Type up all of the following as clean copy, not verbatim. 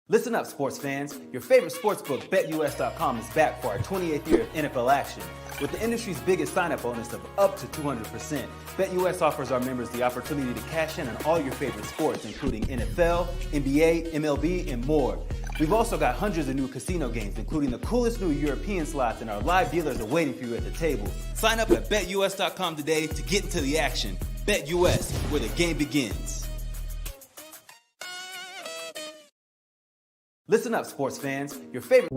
Listen up, sports fans. Your favorite sportsbook, BetUS.com, is back for our 28th year of NFL action. With the industry's biggest sign-up bonus of up to 200%, BetUS offers our members the opportunity to cash in on all your favorite sports, including NFL, NBA, MLB, and more. We've also got hundreds of new casino games, including the coolest new European slots, and our live dealers are waiting for you at the table. Sign up at BetUS.com today to get into the action. BetUS, where the game begins. Listen up, sports fans. Your favorite...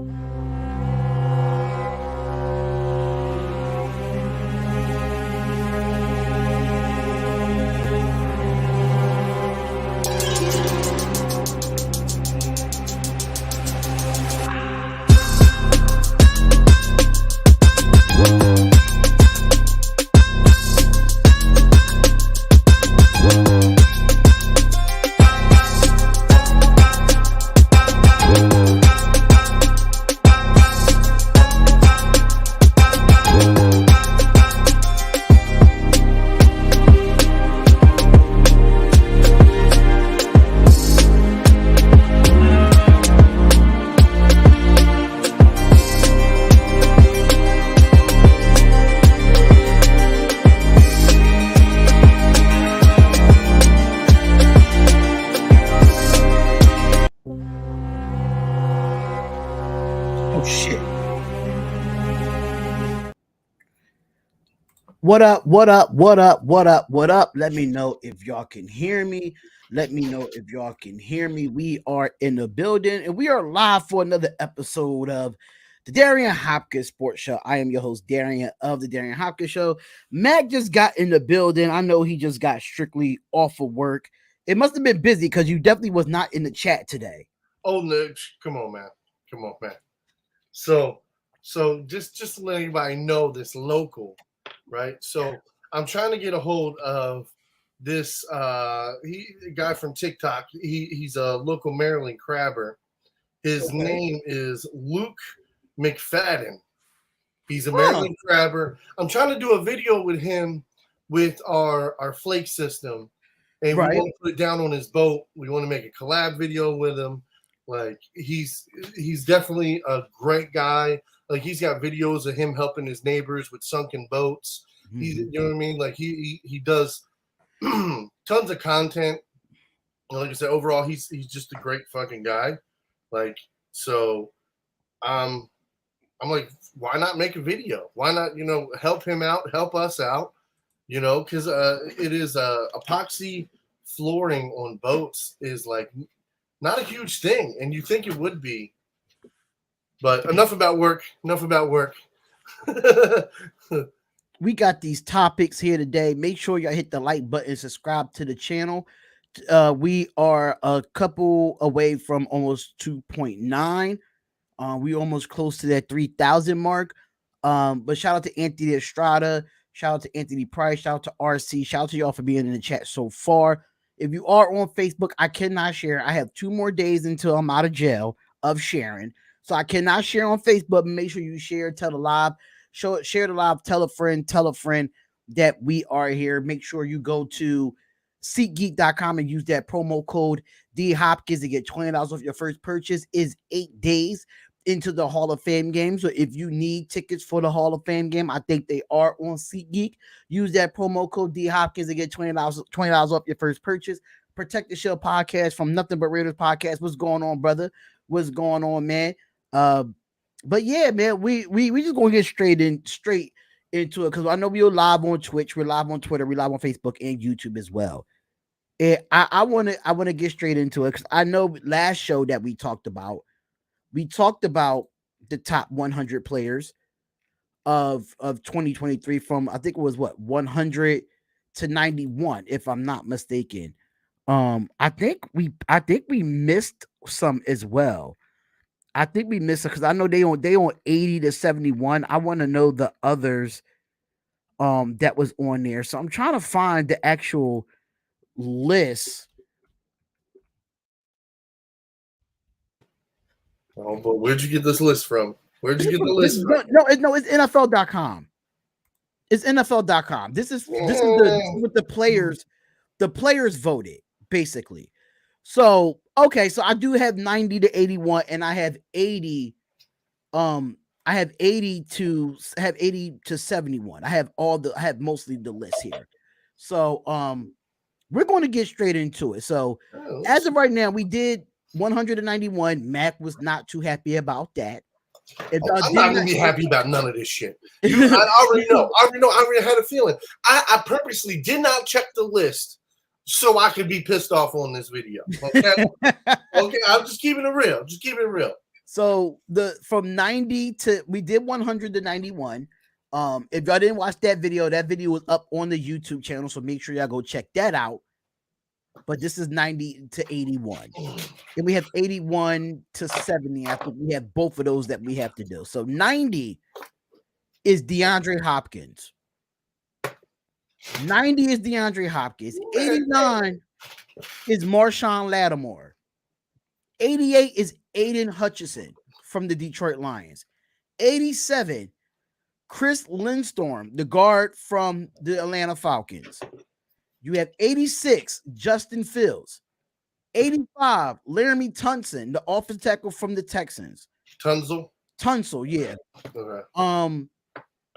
What up, what up, what up, what up, what up? Let me know if y'all can hear me. Let me know if y'all can hear me. We are in the building, and we are live for another episode of the Darion Hopkins Sports Show. I am your host, Darion, of the Darion Hopkins Show. Mac just got in the building. I know he just got strictly off of work. It must have been busy because you definitely was not in the chat today. Oh, no, come on, man. Come on, man. So just to let everybody know this local, right? So I'm trying to get a hold of this guy from TikTok. He's a local Maryland crabber. His name is Luke McFadden. He's a Maryland crabber. I'm trying to do a video with him with our flake system, and we want to put it down on his boat. We want to make a collab video with him. Like he's definitely a great guy. Like he's got videos of him helping his neighbors with sunken boats. He's, you know what I mean? Like he does tons of content. And like I said, overall, he's just a great fucking guy. Like, so I'm like, why not make a video? Why not, help him out, help us out, because it is epoxy flooring on boats is like not a huge thing, and you think it would be. But enough about work. We got these topics here today. Make sure y'all hit the like button, subscribe to the channel. We are a couple away from almost 2.9. We almost close to that 3,000 mark. But shout out to Anthony Estrada. Shout out to Anthony Price. Shout out to RC. Shout out to y'all for being in the chat so far. If you are on Facebook, I cannot share. I have 2 more days until I'm out of jail of sharing. So I cannot share on Facebook. Make sure you share, tell the live, share the live, tell a friend. that we are here. Make sure you go to SeatGeek.com and use that promo code DHopkins to get $20 off your first purchase. Is 8 days into the Hall of Fame game. So if you need tickets for the Hall of Fame game, I think they are on SeatGeek. Use that promo code DHopkins to get $20 off your first purchase. Protect the Show podcast from Nothing But Raiders podcast. What's going on, brother? What's going on, man? But yeah, man, we just gonna get straight into it because I know we're live on Twitch, we're live on Twitter, we're live on Facebook and YouTube as well. And I want to get straight into it because I know last show that we talked about the top 100 players of 2023 from, I think it was 100 to 91, if I'm not mistaken. I think we missed some as well. I think we missed it because I know they on 80 to 71. I want to know the others that was on there. So I'm trying to find the actual list. Oh, but where'd you get this list from? Where'd you get the list from? No, it's NFL.com. It's NFL.com. This is what the players voted, basically. So okay, so I do have 90 to 81, and I have 80. I have 80 to 71. I have mostly the list here. So we're going to get straight into it. So as of right now, we did 191. Mac was not too happy about that. I'm not gonna be happy about none of this shit. I already know. I already had a feeling. I purposely did not check the list so I could be pissed off on this video. Okay, okay. I'm just keeping it real. Just keeping it real. So from 90 to we did 100 to 91. If y'all didn't watch that video was up on the YouTube channel. So make sure y'all go check that out. But this is 90 to 81. And we have 81 to 70. I think we have both of those that we have to do. So 90 is DeAndre Hopkins. 90 is DeAndre Hopkins. 89 is Marshawn Lattimore. 88 is Aiden Hutchinson from the Detroit Lions. 87, Chris Lindstorm, the guard from the Atlanta Falcons. You have 86, Justin Fields. 85, Laramie Tunsil, the offensive tackle from the Texans. Tunsil, yeah. Okay.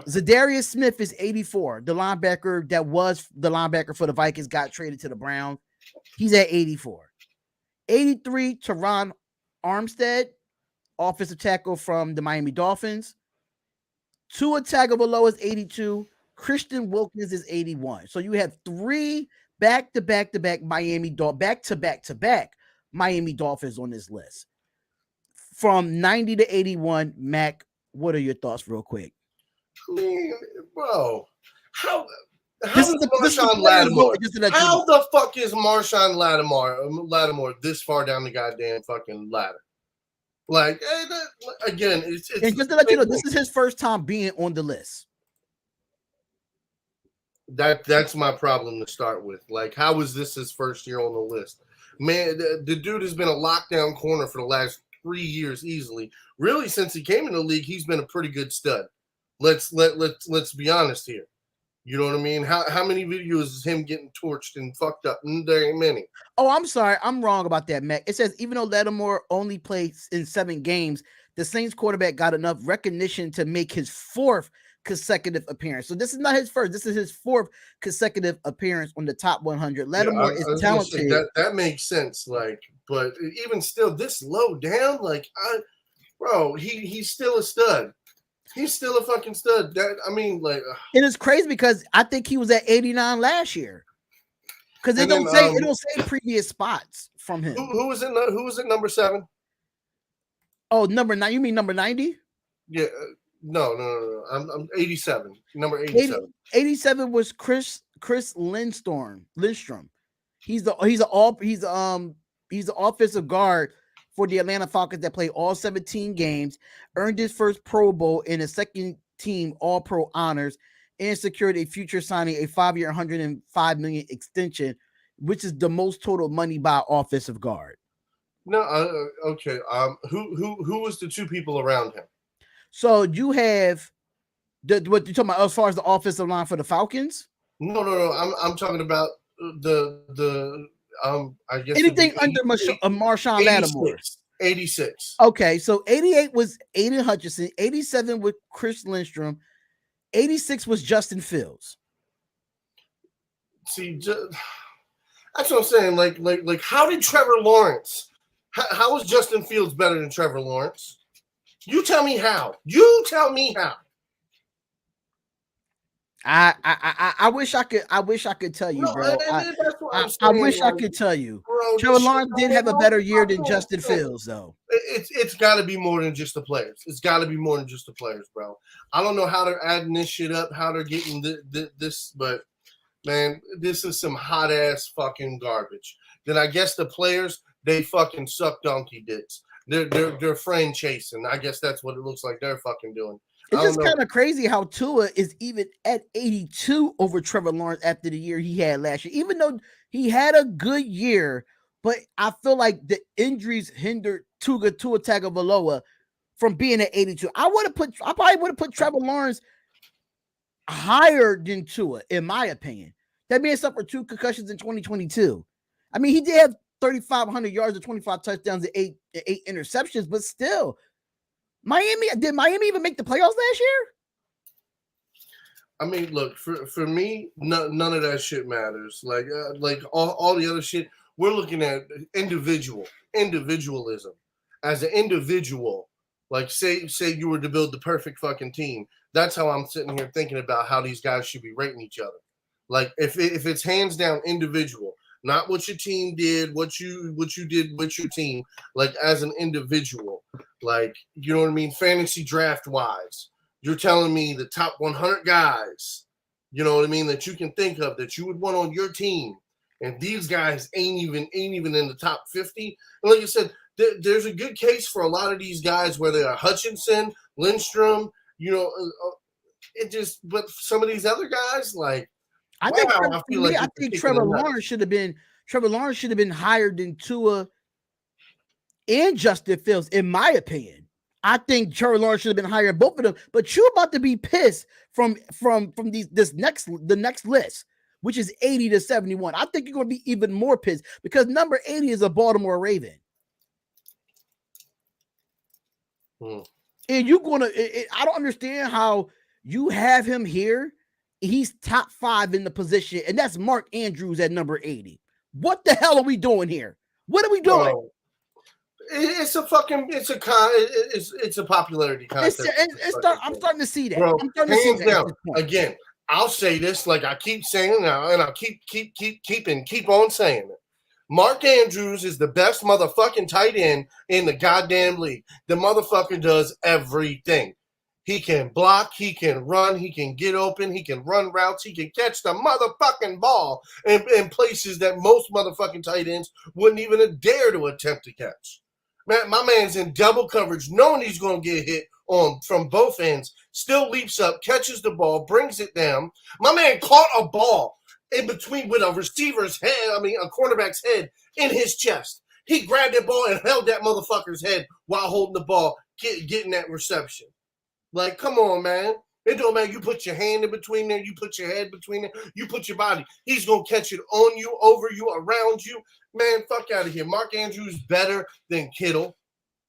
Zadarius Smith is 84, the linebacker that was the linebacker for the Vikings, got traded to the Browns. He's at 84. 83, Teron Armstead, offensive tackle from the Miami Dolphins. Tua Tagovailoa is 82. Christian Wilkins is 81. So you have three back-to-back Miami Dolphins on this list. From 90 to 81, Mac, what are your thoughts real quick? I mean, bro, how is Marshawn Lattimore? How the fuck is Marshawn Lattimore this far down the goddamn fucking ladder? Like, again, it's and just to let you know, this is his first time being on the list. That's my problem to start with. Like, how is this his first year on the list? Man, the dude has been a lockdown corner for the last 3 years easily. Really, since he came in the league, he's been a pretty good stud. Let's be honest here. You know what I mean? How many videos is him getting torched and fucked up? There ain't many. Oh, I'm sorry. I'm wrong about that, Mac. It says even though Lattimore only played in 7 games, the Saints quarterback got enough recognition to make his 4th consecutive appearance. So this is not his first. This is his 4th consecutive appearance on the top 100. Lattimore is talented. That makes sense. Like, but even still, this low down, like, bro, he's still a stud. He's still a fucking stud. And it's crazy because I think he was at 89 last year. Because it don't say previous spots from him. Who was it? Number 7? Oh, number 9. You mean number 90? Yeah. No. I'm 87. Number 87. 87 was Chris Lindstrom. He's the offensive guard for the Atlanta Falcons that played all 17 games, earned his first Pro Bowl in a second team All-Pro honors, and secured a future signing, a 5-year, $105 million extension, which is the most total money by offensive guard. No, okay. Who was the 2 people around him? So you have What you talking about as far as the offensive line for the Falcons? No. I'm talking about the I guess anything under Marshawn Lattimore. 86. Okay, so 88 was Aiden Hutchinson, 87 with Chris Lindstrom, 86 was Justin Fields. See, that's what I'm saying. Like, how did Trevor Lawrence? How was Justin Fields better than Trevor Lawrence? You tell me how. I wish I could tell you, bro. I wish I could tell you. Bro, Trevor Lawrence did have a better year than Justin Fields, though. It's got to be more than just the players. It's got to be more than just the players, bro. I don't know how they're adding this shit up, how they're getting this, but man, this is some hot ass fucking garbage. Then I guess the players, they fucking suck donkey dicks. They're frame chasing. I guess that's what it looks like they're fucking doing. It's just kind of crazy how Tua is even at 82 over Trevor Lawrence after the year he had last year, even though he had a good year. But I feel like the injuries hindered Tua Tagovailoa from being at 82. I probably would have put Trevor Lawrence higher than Tua, in my opinion. That man suffered 2 concussions in 2022. I mean, he did have 3,500 yards and 25 touchdowns and eight interceptions, but still. Did Miami even make the playoffs last year? I mean, look, for me, none of that shit matters. Like all the other shit, we're looking at individualism. As an individual, like say you were to build the perfect fucking team. That's how I'm sitting here thinking about how these guys should be rating each other. Like if it's hands down individual, not what your team did, what you did with your team, like as an individual. Like, you know what I mean? Fantasy draft wise, you're telling me the top 100 guys, you know what I mean, that you can think of that you would want on your team. And these guys ain't even in the top 50. And like I said, there's a good case for a lot of these guys, whether they're Hutchinson, Lindstrom, you know, but some of these other guys, like, I think Trevor Lawrence should have been higher than Tua and Justin Fields, in my opinion. I think Trevor Lawrence should have been higher than both of them. But you're about to be pissed from the next list, which is 80 to 71. I think you're going to be even more pissed because number 80 is a Baltimore Raven. And you're going to – I don't understand how you have him here. He's top 5 in the position, and that's Mark Andrews at number 80. What the hell are we doing here? What are we doing? Bro, it's a popularity contest. I'm starting to see that. Bro, I'm starting to see that down. Again, I'll say this like I keep saying now, and I'll keep on saying it. Mark Andrews is the best motherfucking tight end in the goddamn league. The motherfucker does everything. He can block, he can run, he can get open, he can run routes, he can catch the motherfucking ball in places that most motherfucking tight ends wouldn't even dare to attempt to catch. Man, my man's in double coverage, knowing he's going to get hit from both ends, still leaps up, catches the ball, brings it down. My man caught a ball in between with a receiver's head, a cornerback's head in his chest. He grabbed that ball and held that motherfucker's head while holding the ball, getting that reception. Like, come on, man. It don't matter. You put your hand in between there. You put your head between there. You put your body. He's going to catch it on you, over you, around you. Man, fuck out of here. Mark Andrews better than Kittle.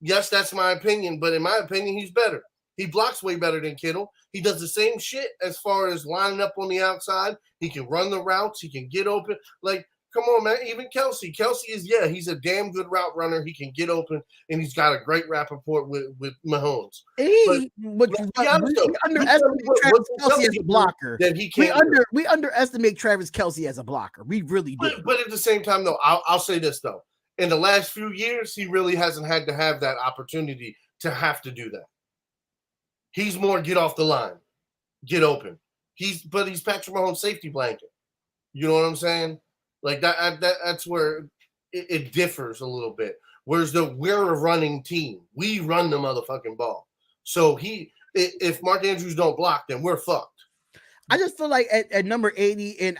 Yes, that's my opinion. But in my opinion, he's better. He blocks way better than Kittle. He does the same shit as far as lining up on the outside. He can run the routes. He can get open. Like, come on, man. Even Kelsey. Kelsey he's a damn good route runner. He can get open, and he's got a great rapport with Mahomes. We underestimate Travis Kelce as a blocker. We underestimate Travis Kelce as a blocker. We really do. But at the same time, though, I'll say this, though. In the last few years, he really hasn't had to have that opportunity to have to do that. He's more get off the line, get open. He's Patrick Mahomes' safety blanket. You know what I'm saying? Like that's where it differs a little bit. Whereas we're a running team. We run the motherfucking ball. So if Mark Andrews don't block, then we're fucked. I just feel like at number 80, and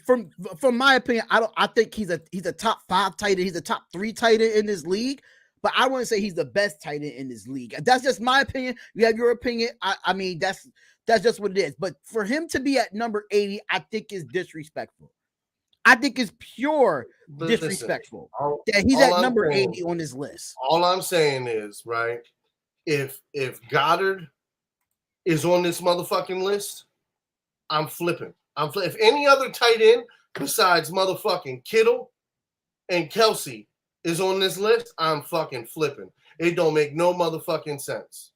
from my opinion, I think he's a top 5 tight end. He's a top 3 tight end in this league, but I wouldn't say he's the best tight end in this league. That's just my opinion. You have your opinion. I mean, that's That's just what it is. But for him to be at number 80, I think is disrespectful. I think it's pure disrespectful that he's at number 80 on this list. All I'm saying is, right, if Goddard is on this motherfucking list, I'm flipping. If any other tight end besides motherfucking Kittle and Kelsey is on this list, I'm fucking flipping. It don't make no motherfucking sense.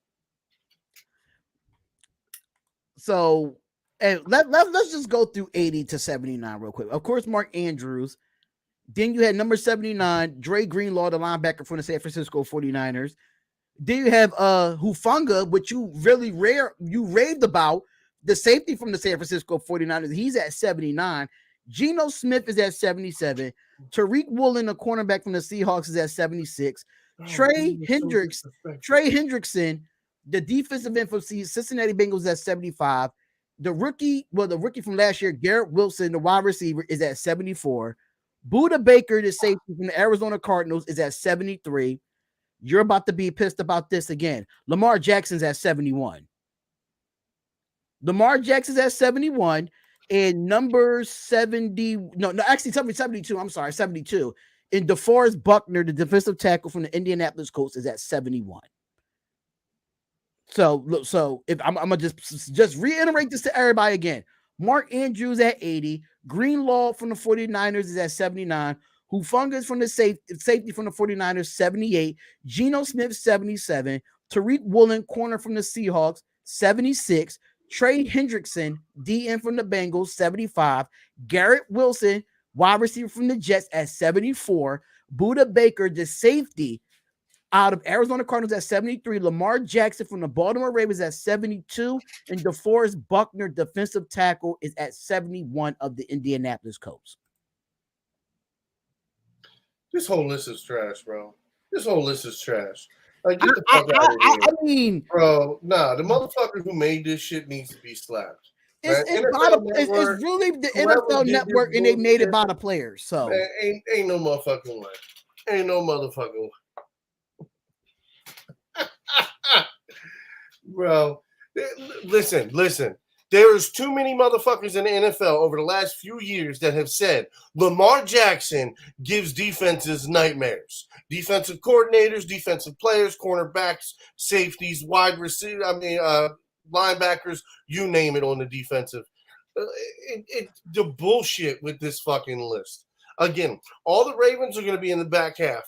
So, and let's just go through 80 to 79 real quick. Of course, Mark Andrews. Then you had number 79, Dre Greenlaw, the linebacker from the San Francisco 49ers. Then you have Hufanga, which you raved about, the safety from the San Francisco 49ers. He's at 79. Geno Smith is at 77. Tariq Woolen, the cornerback from the Seahawks, is at 76. Trey Hendrickson, the defensive end from Cincinnati Bengals, at 75. The rookie from last year, Garrett Wilson, the wide receiver, is at 74. Buda Baker, the safety from the Arizona Cardinals, is at 73. You're about to be pissed about this again. Lamar Jackson's at 71. Lamar Jackson's at 71. And number 72. I'm sorry, 72. And DeForest Buckner, the defensive tackle from the Indianapolis Colts, is at 71. So if I'm gonna just reiterate this to everybody again. Mark Andrews at 80. Greenlaw from the 49ers is at 79. Hufanga is from the safety from the 49ers, 78. Geno Smith, 77. Tariq Woolen, corner from the Seahawks, 76. Trey Hendrickson, DN from the Bengals, 75. Garrett Wilson, wide receiver from the Jets, at 74. Buda Baker, the safety out of Arizona Cardinals, at 73. Lamar Jackson from the Baltimore Ravens at 72. And DeForest Buckner, defensive tackle, is at 71 of the Indianapolis Colts. This whole list is trash, bro. This whole list is trash. Like, get the fuck out of here. I mean, bro, nah, the motherfucker who made this shit needs to be slapped. It's really the NFL Network, and they made it by the players. So man, ain't no motherfucking way. Ain't no motherfucking way. Bro, listen. There's too many motherfuckers in the NFL over the last few years that have said Lamar Jackson gives defenses nightmares. Defensive coordinators, defensive players, cornerbacks, safeties, wide receiver, linebackers, you name it on the defensive. The bullshit with this fucking list. Again, all the Ravens are going to be in the back half.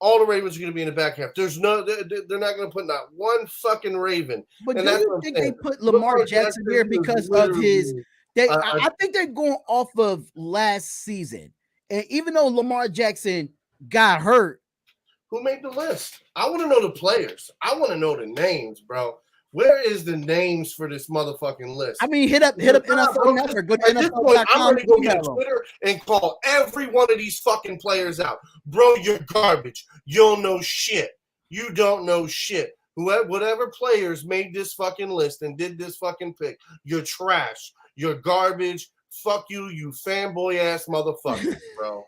All the Ravens are going to be in the back half. They're not going to put not one fucking Raven. But do you think they put Lamar Jackson here because of his? I think they're going off of last season, and even though Lamar Jackson got hurt, who made the list? I want to know the players. I want to know the names, bro. Where is the names for this motherfucking list? I mean, hit up NFL Network. Go to NFL.com. I'm going to go get Twitter and call every one of these fucking players out. Bro, you're garbage. You don't know shit. You don't know shit. Whatever players made this fucking list and did this fucking pick, you're trash. You're garbage. Fuck you, you fanboy ass motherfucker, bro.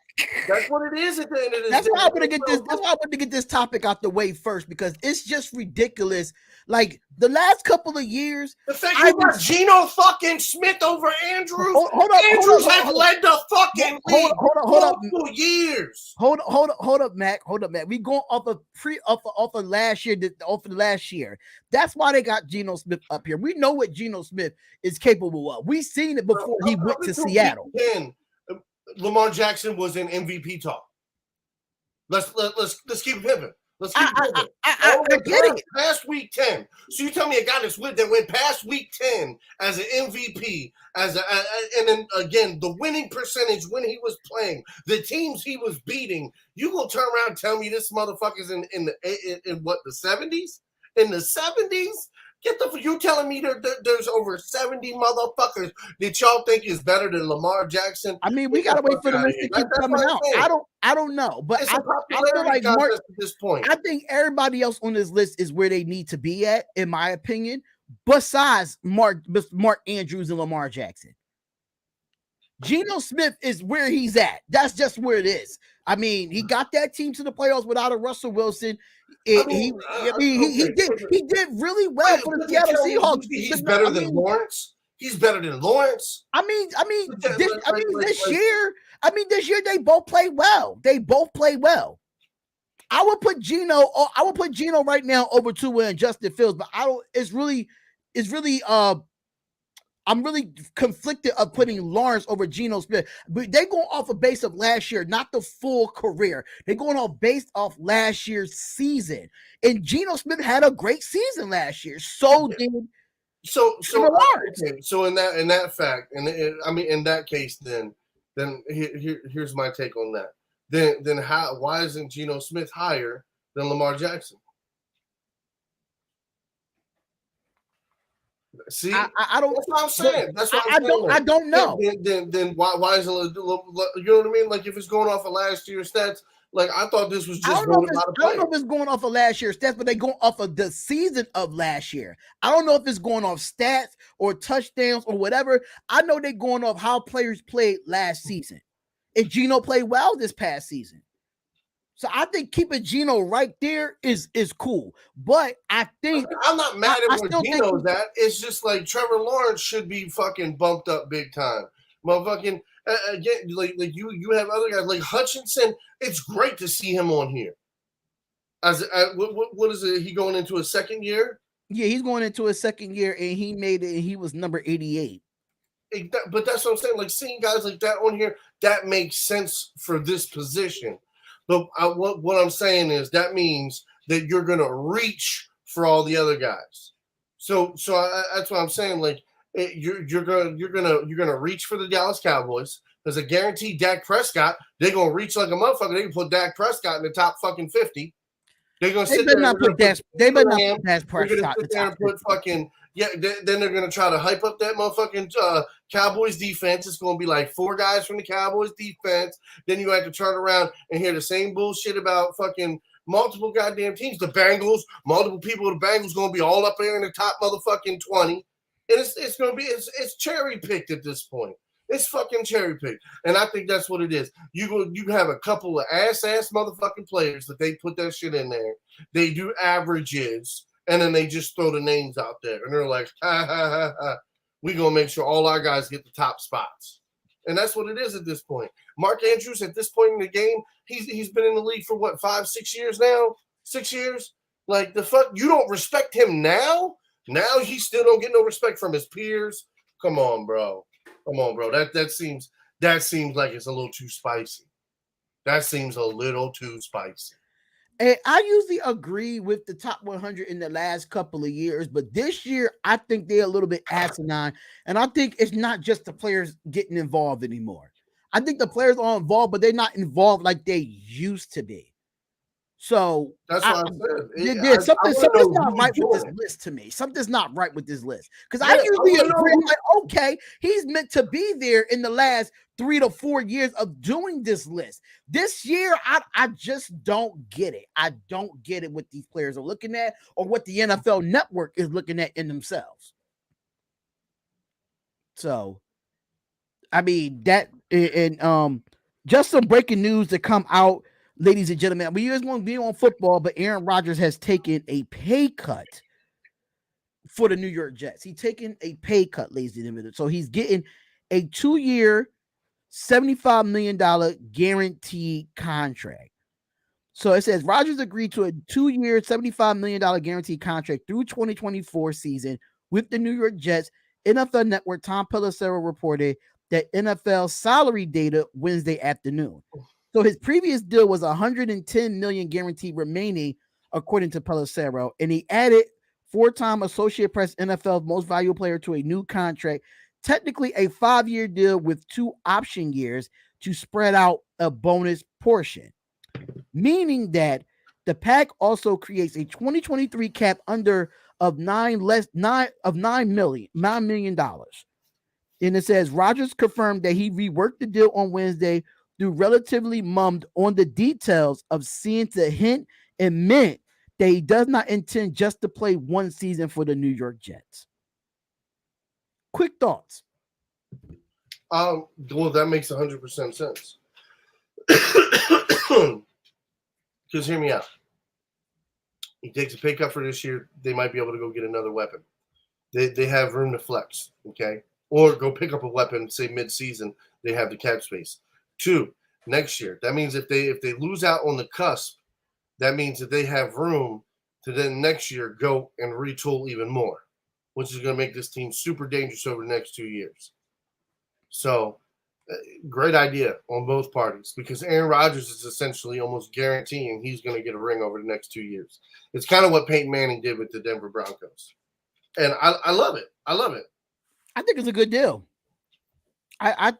That's what it is at the end of the day. That's why I want to get this. That's why I want to get this topic out the way first, because it's just ridiculous. Like the last couple of years, the fact you got Geno fucking Smith over Andrews. Hold up, Andrews has led the fucking league multiple years. Hold up, Mac. We going off of last year. Off of last year. That's why they got Geno Smith up here. We know what Geno Smith is capable of. We seen it before he went to Seattle. Lamar Jackson was in MVP talk. Let's keep it pimping. Let's keep it pimping. I get it. Past week 10. So you tell me a guy that went past week 10 as an MVP, and then again the winning percentage when he was playing, the teams he was beating. You gonna turn around and tell me this motherfucker's in what, the 70s? In the 70s? You telling me there's over 70 motherfuckers that y'all think is better than Lamar Jackson? I mean, we gotta wait for the list to keep coming out. I don't know, but I feel like Mark, at this point, I think everybody else on this list is where they need to be at, in my opinion. Besides Mark Andrews and Lamar Jackson, Geno Smith is where he's at. That's just where it is. I mean, he got that team to the playoffs without a Russell Wilson. He did really well for the Seattle Seahawks. He's better than Lawrence. He's better than Lawrence. This year they both play well. I would put Geno right now over Tua and Justin Fields, but I'm really conflicted of putting Lawrence over Geno Smith. But they're going off a base of last year, not the full career. They're going off based off last year's season. And Geno Smith had a great season last year. So did Lawrence. Okay. So in that fact, and in that case, then here's my take on that. Then why isn't Geno Smith higher than Lamar Jackson? See, I don't. That's what I'm saying. That's what I'm saying. I don't know. Then why isn't it? You know what I mean? Like if it's going off of last year's stats, like I thought this was just. I don't know if it's going off of last year's stats, but they go off of the season of last year. I don't know if it's going off stats or touchdowns or whatever. I know they're going off how players played last season, and Geno played well this past season. So I think keeping Geno right there is cool. But I think I'm not mad at where Geno's at. It's just like Trevor Lawrence should be fucking bumped up big time. Motherfucking again, like you have other guys like Hutchinson. It's great to see him on here. What is it? He going into his second year? Yeah, he's going into his second year, and he made it. And he was number 88. But that's what I'm saying. Like seeing guys like that on here, that makes sense for this position. But what I'm saying is that means that you're gonna reach for all the other guys. So that's what I'm saying. Like you're gonna reach for the Dallas Cowboys because I guarantee Dak Prescott they're gonna reach like a motherfucker. They can put Dak Prescott in the top fucking 50. They're gonna sit there. They better not put Dak Prescott. Sit there and put fucking Then they're gonna try to hype up that motherfucking Cowboys defense. It's gonna be like 4 guys from the Cowboys defense. Then you have to turn around and hear the same bullshit about fucking multiple goddamn teams. The Bengals, multiple people. The Bengals gonna be all up there in the top motherfucking 20. And it's gonna be it's cherry picked at this point. It's fucking cherry picked, and I think that's what it is. You have a couple of ass motherfucking players that they put that shit in there. They do averages, and then they just throw the names out there, and they're like, ha ha ha ha. We gonna make sure all our guys get the top spots, and that's what it is at this point. Mark Andrews at this point in the game, he's been in the league for what 5-6 years now. 6 years, like the fuck. You don't respect him now. Now he still don't get no respect from his peers. Come on, bro. That seems like it's a little too spicy. That seems a little too spicy. And I usually agree with the top 100 in the last couple of years, but this year I think they're a little bit asinine. And I think it's not just the players getting involved anymore. I think the players are involved, but they're not involved like they used to be. So that's what I said. Something's not right with this list to me. Something's not right with this list. Because I usually agree, like, okay, he's meant to be there in the last 3 to 4 years of doing this list. This year, I just don't get it. I don't get it what these players are looking at or what the NFL Network is looking at in themselves. So, I mean, that and just some breaking news to come out. Ladies and gentlemen, we just want to be on football, but Aaron Rodgers has taken a pay cut for the New York Jets. He's taken a pay cut, ladies and gentlemen. So he's getting a 2-year, $75 million guaranteed contract. So it says Rodgers agreed to a 2-year, $75 million guaranteed contract through 2024 season with the New York Jets. NFL Network Tom Pelissero reported that NFL salary data Wednesday afternoon. So his previous deal was $110 million guaranteed remaining, according to Pelissero, and he added 4-time Associated Press NFL Most Valuable Player to a new contract, technically a 5-year deal with 2 option years to spread out a bonus portion, meaning that the pack also creates a 2023 cap under of $9 million. And it says Rodgers confirmed that he reworked the deal on Wednesday through relatively mummed on the details of seeing the hint and meant that he does not intend just to play one season for the New York Jets. Quick thoughts. Well, that makes 100% sense. Because hear me out. He takes a pay cut for this year. They might be able to go get another weapon. They have room to flex, okay? Or go pick up a weapon, say mid-season, they have the cap space. 2, next year. That means if they lose out on the cusp, that means that they have room to then next year go and retool even more, which is going to make this team super dangerous over the next 2 years. So, great idea on both parties because Aaron Rodgers is essentially almost guaranteeing he's going to get a ring over the next 2 years. It's kind of what Peyton Manning did with the Denver Broncos. And I love it. I love it. I think it's a good deal. I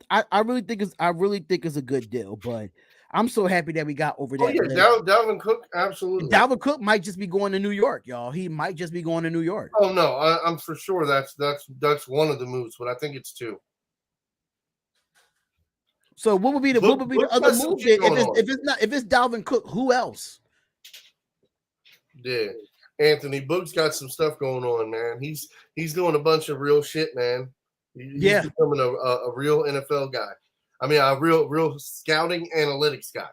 really think it's a good deal, but I'm so happy that we got over that. Oh yeah, Dalvin Cook, absolutely. Dalvin Cook might just be going to New York, y'all. He might just be going to New York. Oh no, I'm for sure that's one of the moves, but I think it's 2. So what would be the other move if it's Dalvin Cook? Who else? Yeah, Anthony Book's got some stuff going on, man. He's doing a bunch of real shit, man. He's becoming a real NFL guy. I mean, a real scouting analytics guy.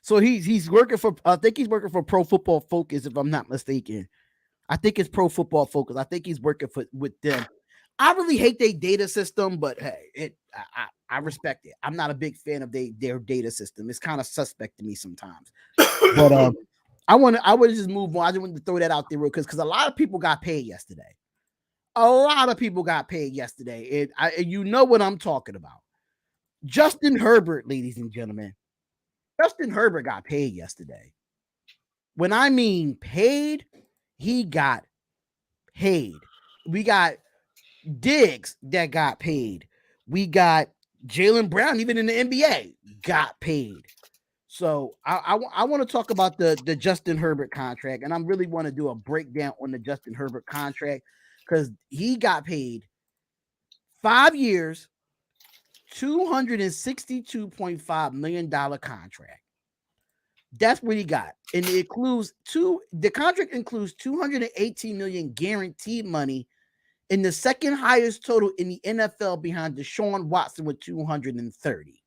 So he's working for. I think he's working for Pro Football Focus, if I'm not mistaken. I think it's Pro Football Focus. I think he's working with them. I really hate their data system, but hey, I respect it. I'm not a big fan of their data system. It's kind of suspect to me sometimes. But I would just move on. I just wanted to throw that out there real quick because a lot of people got paid yesterday. And you know what I'm talking about. Justin Herbert, ladies and gentlemen. Justin Herbert got paid yesterday. When I mean paid, he got paid. We got Diggs that got paid. We got Jaylen Brown, even in the NBA, got paid. So I want to talk about the Justin Herbert contract, and I really want to do a breakdown on the Justin Herbert contract because he got paid 5 years, $262.5 million contract. That's what he got. And it includes the contract includes $218 million guaranteed money in the second highest total in the NFL behind Deshaun Watson with 230.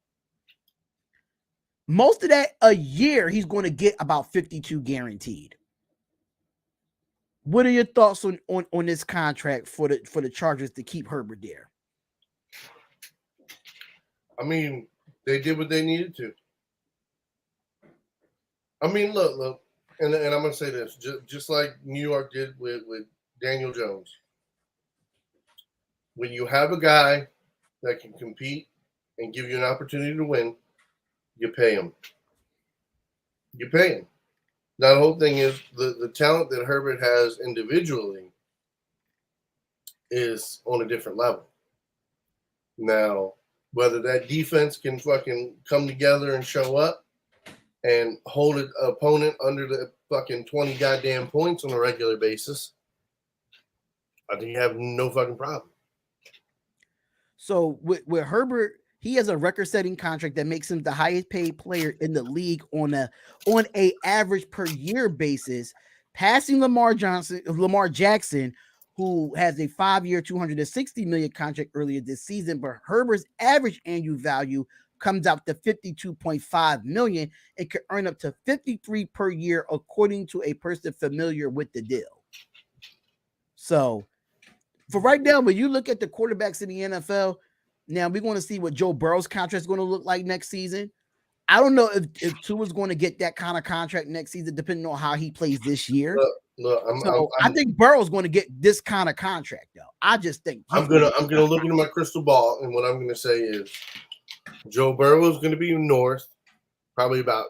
Most of that a year, he's going to get about 52 guaranteed. What are your thoughts on this contract for the Chargers to keep Herbert there? I mean, they did what they needed to. I mean, look, and I'm going to say this, just like New York did with Daniel Jones. When you have a guy that can compete and give you an opportunity to win, you pay him. You pay him. Now, the whole thing is the talent that Herbert has individually is on a different level. Now, whether that defense can fucking come together and show up and hold an opponent under the fucking 20 goddamn points on a regular basis, I think you have no fucking problem. So with Herbert, he has a record-setting contract that makes him the highest-paid player in the league on a average per year basis, passing Lamar Jackson, who has a 5-year, $260 million contract earlier this season. But Herbert's average annual value comes out to $52.5 million and could earn up to $53 per year, according to a person familiar with the deal. So, for right now, when you look at the quarterbacks in the NFL, now we're going to see what Joe Burrow's contract is going to look like next season. I don't know if Tua's going to get that kind of contract next season, depending on how he plays this year. I think Burrow's going to get this kind of contract, though. I just think I'm gonna look into my crystal ball, and what I'm going to say is Joe Burrow is going to be north, probably about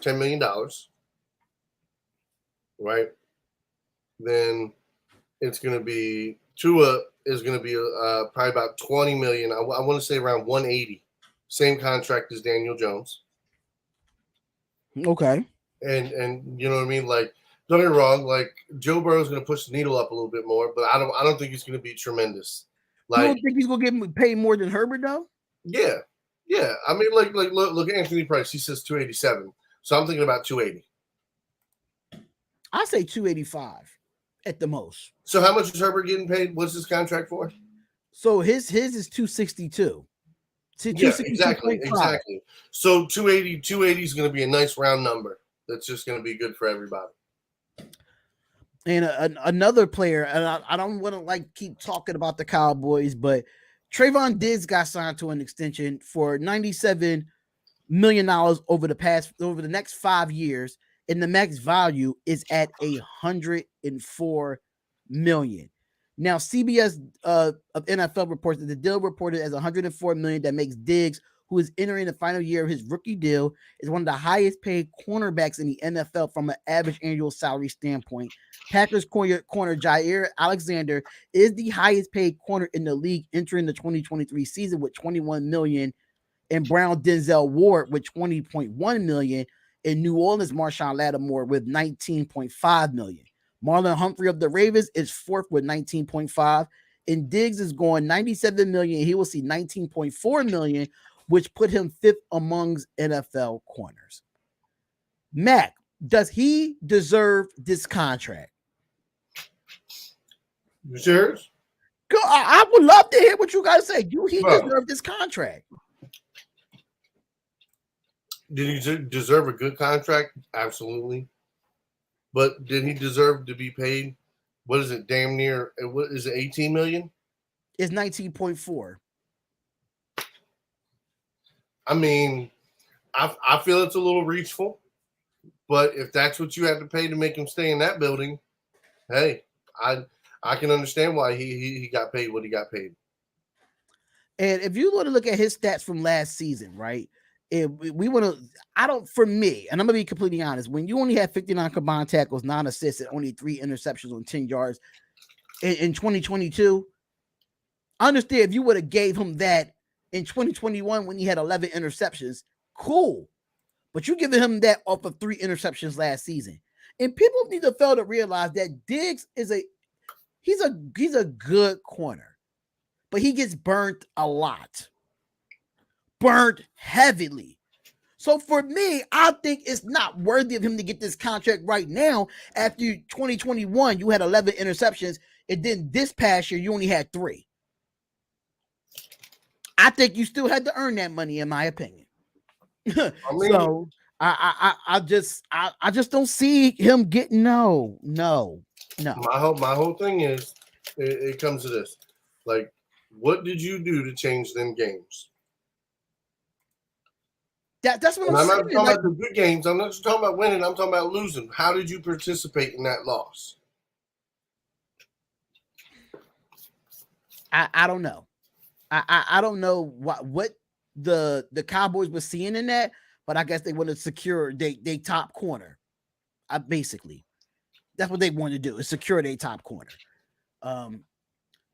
$10 million, right? Then it's going to be Tua is going to be probably about $20 million. I want to say around 180. Same contract as Daniel Jones. Okay. And you know what I mean? Like, don't get me wrong. Like, Joe Burrow is going to push the needle up a little bit more, but I don't think it's going to be tremendous. Like, you don't think he's going to get paid more than Herbert though? Yeah. I mean, like look at Anthony Price. He says 287. So I'm thinking about 280. I say 285 at the most. So how much is Herbert getting paid? What's his contract for? So his is 262. Yeah, exactly. So 280 is going to be a nice round number. That's just going to be good for everybody. And another player, and I don't want to keep talking about the Cowboys, but Trevon Diggs got signed to an extension for $97 million over the next 5 years, and the max value is at $104 million. Now, CBS of NFL reports that the deal reported as $104 million that makes Diggs, who is entering the final year of his rookie deal, is one of the highest paid cornerbacks in the NFL from an average annual salary standpoint. Packers corner Jair Alexander is the highest paid corner in the league entering the 2023 season with $21 million, and Brown Denzel Ward with $20.1 million, in New Orleans Marshawn Lattimore with $19.5 million. Marlon Humphrey of the Ravens is fourth with $19.5, and Diggs is going $97 million. He will see $19.4 million, which put him fifth amongst NFL corners. Mac, does he deserve this contract? You serious? I would love to hear what you guys say. Do he deserve this contract? Did he deserve a good contract? Absolutely. But did he deserve to be paid? What is it? Damn near. What is it? 18 million? It's 19.4. I mean, I feel it's a little reachful, but if that's what you had to pay to make him stay in that building, hey, I can understand why he got paid what he got paid. And if you want to look at his stats from last season, right? We want to, for me, and I'm going to be completely honest, when you only have 59 combined tackles, 9 assists, and only 3 interceptions on 10 yards in 2022, I understand if you would have gave him that in 2021 when he had 11 interceptions, cool. But you're giving him that off of 3 interceptions last season. And people need to fail to realize that Diggs he's a good corner, but he gets burnt a lot. Burnt heavily. So for me, I think it's not worthy of him to get this contract right now. After 2021, you had 11 interceptions, and then this past year, you only had 3. I think you still had to earn that money, in my opinion. So I just don't see him getting no. My whole thing is it comes to this. Like, what did you do to change them games? That's what I'm not talking about the good games. I'm not just talking about winning. I'm talking about losing. How did you participate in that loss? I don't know. I don't know what the Cowboys were seeing in that, but I guess they want to secure their top corner. Basically, that's what they want to do, is secure their top corner.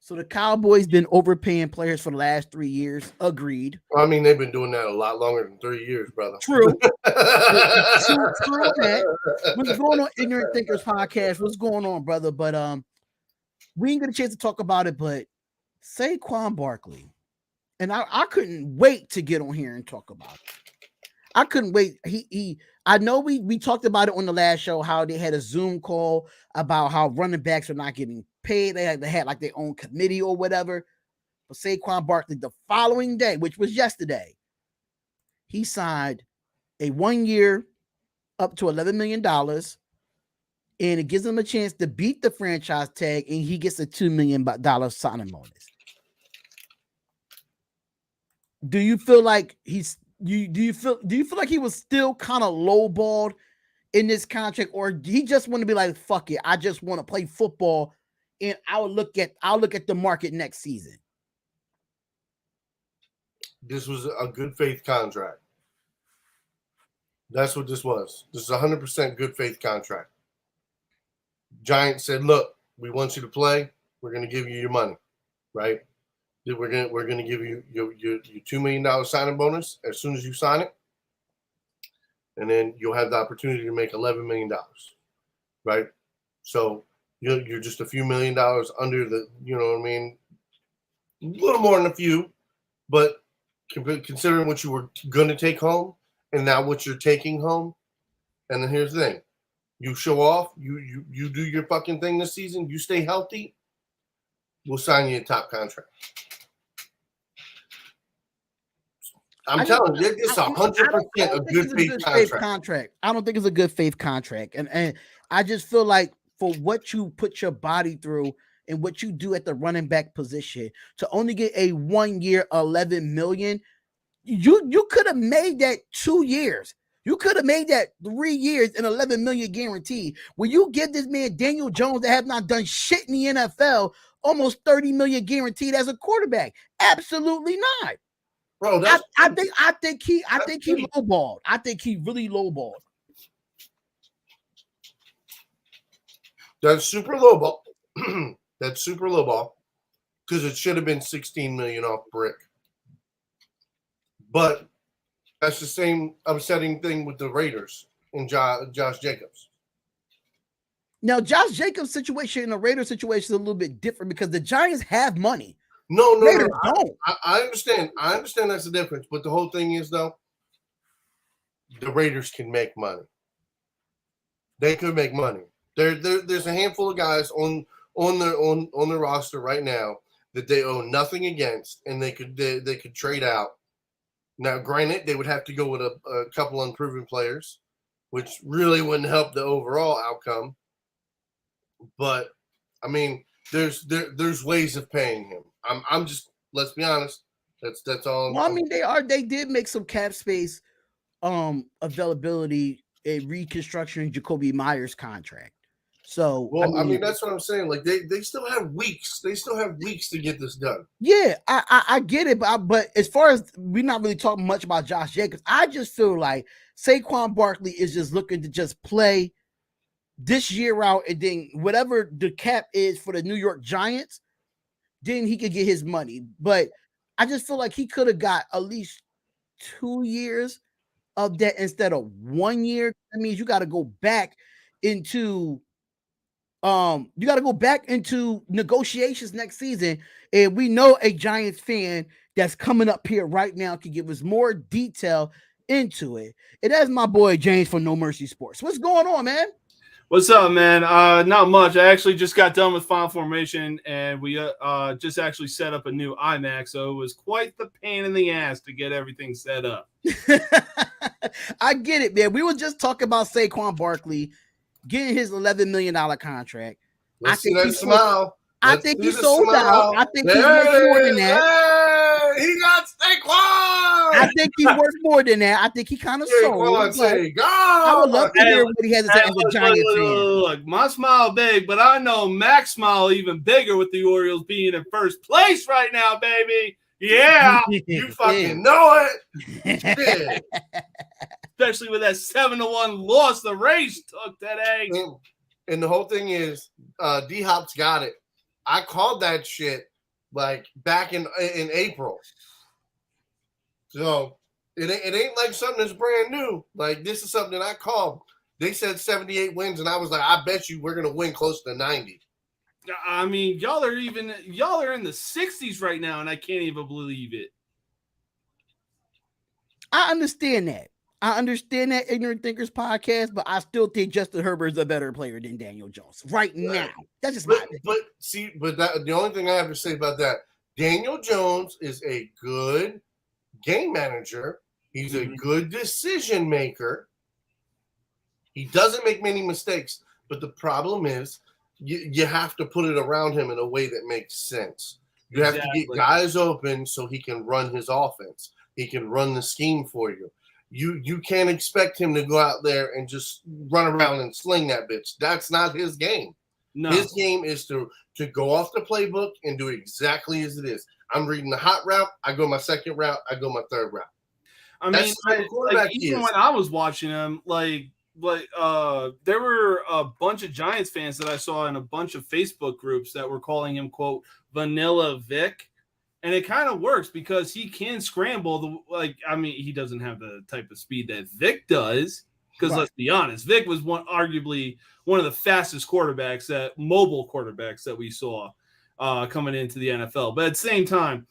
So the Cowboys been overpaying players for the last 3 years. Agreed. I mean, they've been doing that a lot longer than 3 years, brother. True. True that. What's going on, Ignorant Thinkers Podcast? What's going on, brother? But we didn't get a chance to talk about it, but Saquon Barkley. And I couldn't wait to get on here and talk about it. I couldn't wait. I know we talked about it on the last show, how they had a Zoom call about how running backs are not getting paid. They had like their own committee or whatever. But Saquon Barkley, the following day, which was yesterday, he signed a 1 year up to $11 million, and it gives him a chance to beat the franchise tag, and he gets a $2 million signing bonus. Do you feel like do you feel like he was still kind of lowballed in this contract, or he just want to be like, fuck it, I just want to play football, and I'll look at the market next season? This was a good faith contract. That's what this was. This is 100% good faith contract. Giants said, look, we want you to play. We're going to give you your money, right? We're going to give you your $2 million signing bonus as soon as you sign it. And then you'll have the opportunity to make $11 million, right? So you're just a few $1 million under the, you know what I mean? A little more than a few, but considering what you were going to take home and now what you're taking home. And then here's the thing. You show off, you do your fucking thing this season, you stay healthy, we'll sign you a top contract. I'm telling you, it's 100% a good faith contract. I don't think it's a good faith contract. And I just feel like for what you put your body through and what you do at the running back position to only get a 1 year, $11 million, you could have made that 2 years. You could have made that 3 years and $11 million guaranteed. Will you give this man Daniel Jones that have not done shit in the NFL almost $30 million guaranteed as a quarterback? Absolutely not. Bro, I think he lowballed. I think he really lowballed. That's super lowball. That's super lowball because it should have been $16 million off brick. But that's the same upsetting thing with the Raiders and Josh Jacobs. Now, Josh Jacobs' situation and the Raiders' situation is a little bit different because the Giants have money. No. I understand. I understand that's the difference. But the whole thing is, though, the Raiders can make money. They could make money. There's a handful of guys on the roster right now that they owe nothing against, and they could trade out. Now, granted, they would have to go with a couple unproven players, which really wouldn't help the overall outcome. But I mean, there's ways of paying him. I'm just, let's be honest. That's all. Well, I mean, they did make some cap space availability in reconstructing Jacoby Myers' contract. So, well, I mean, that's what I'm saying. Like they still have weeks. They still have weeks to get this done. Yeah, I get it, but as far as we're not really talking much about Josh Jacobs, I just feel like Saquon Barkley is just looking to just play this year out, and then whatever the cap is for the New York Giants, then he could get his money. But I just feel like he could have got at least 2 years of that instead of 1 year. That means you got to go back into negotiations next season. And we know a Giants fan that's coming up here right now can give us more detail into it. And that's my boy James from No Mercy Sports. What's going on, man? What's up, man? Not much. I actually just got done with Final Formation, and we just actually set up a new iMac, so it was quite the pain in the ass to get everything set up. I get it, man. We were just talking about Saquon Barkley getting his $11 million contract. I think he sold out. I think he's worth more than that. He got Saquon. I think he's worth more than that. I think he kind of sold. I would love to hear what he has to say as a Giants fan. Look, my smile big, but I know Mac's smile even bigger with the Orioles being in first place right now, baby. Yeah, you fucking know it. Especially with that 7-1 loss the Rays took today. And the whole thing is, D-Hop's got it. I called that shit like back in April. So it ain't like something that's brand new. Like this is something that I called. They said 78 wins, and I was like, I bet you we're gonna win close to 90. I mean, y'all are in the 60s right now, and I can't even believe it. I understand that. Ignorant Thinkers podcast, but I still think Justin Herbert is a better player than Daniel Jones right now. That's just my opinion. But the only thing I have to say about that, Daniel Jones is a good game manager. He's a good decision maker. He doesn't make many mistakes, but the problem is you have to put it around him in a way that makes sense. You have to get guys open so he can run his offense. He can run the scheme for you. You can't expect him to go out there and just run around and sling that bitch. That's not his game. No. His game is to go off the playbook and do exactly as it is. I'm reading the hot route. I go my second route. I go my third route. I mean, even when I was watching him, there were a bunch of Giants fans that I saw in a bunch of Facebook groups that were calling him, quote, Vanilla Vic. And it kind of works because he can scramble. He doesn't have the type of speed that Vic does. Because let's be honest, Vic was arguably one of the fastest mobile quarterbacks that we saw coming into the NFL. But at the same time,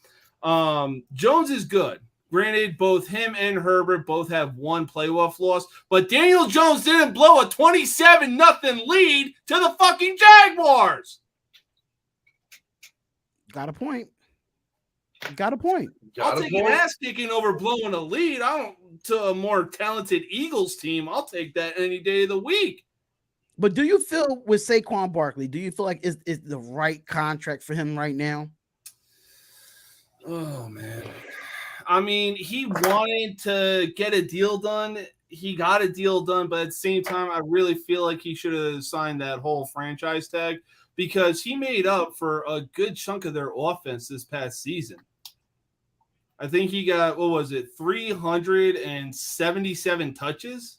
Jones is good. Granted, both him and Herbert both have one playoff loss. But Daniel Jones didn't blow a 27-0 lead to the fucking Jaguars. Got a point. Got a point. I'll take an ass kicking over blowing a lead. To a more talented Eagles team. I'll take that any day of the week. But do you feel with Saquon Barkley, do you feel like is the right contract for him right now? Oh, man. I mean, he wanted to get a deal done. He got a deal done, but at the same time, I really feel like he should have signed that whole franchise tag because he made up for a good chunk of their offense this past season. I think he got, 377 touches?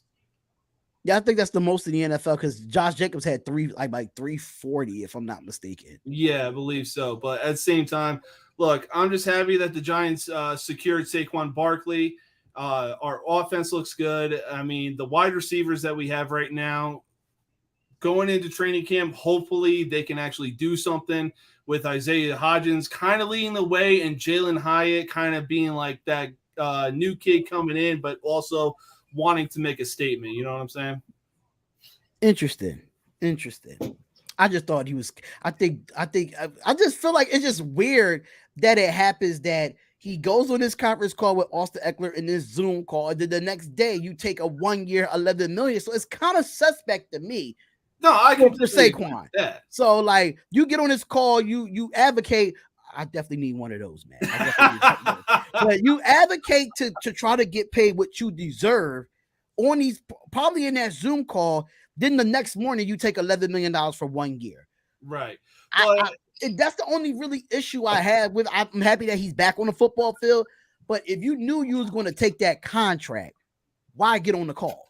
Yeah, I think that's the most in the NFL because Josh Jacobs had like 340, if I'm not mistaken. Yeah, I believe so. But at the same time, look, I'm just happy that the Giants secured Saquon Barkley. Our offense looks good. I mean, the wide receivers that we have right now going into training camp, hopefully they can actually do something with Isaiah Hodgins kind of leading the way and Jalen Hyatt kind of being like that new kid coming in, but also wanting to make a statement. You know what I'm saying? Interesting. I just thought he was, I just feel like it's just weird that it happens that he goes on this conference call with Austin Eckler in this Zoom call, and then the next day you take a 1 year, $11 million. So it's kind of suspect to me. No, I can for Saquon. So like you get on this call, you advocate. I definitely need one of those, man. But you advocate to try to get paid what you deserve on these, probably in that Zoom call. Then the next morning you take $11 million for 1 year. Right. That's the only really issue I have with. I'm happy that he's back on the football field. But if you knew you was going to take that contract, why get on the call?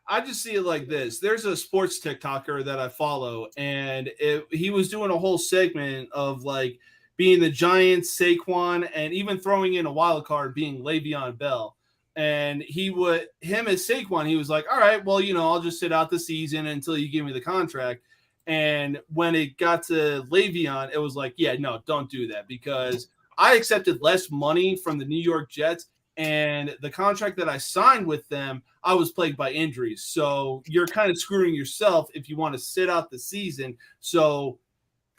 I just see it like this. There's a sports TikToker that I follow, and he was doing a whole segment of like being the Giants, Saquon, and even throwing in a wild card being Le'Veon Bell. And him as Saquon, he was like, all right, well, I'll just sit out the season until you give me the contract. And when it got to Le'Veon, it was like, yeah, no, don't do that because I accepted less money from the New York Jets. And the contract that I signed with them, I was plagued by injuries. So you're kind of screwing yourself if you want to sit out the season. So,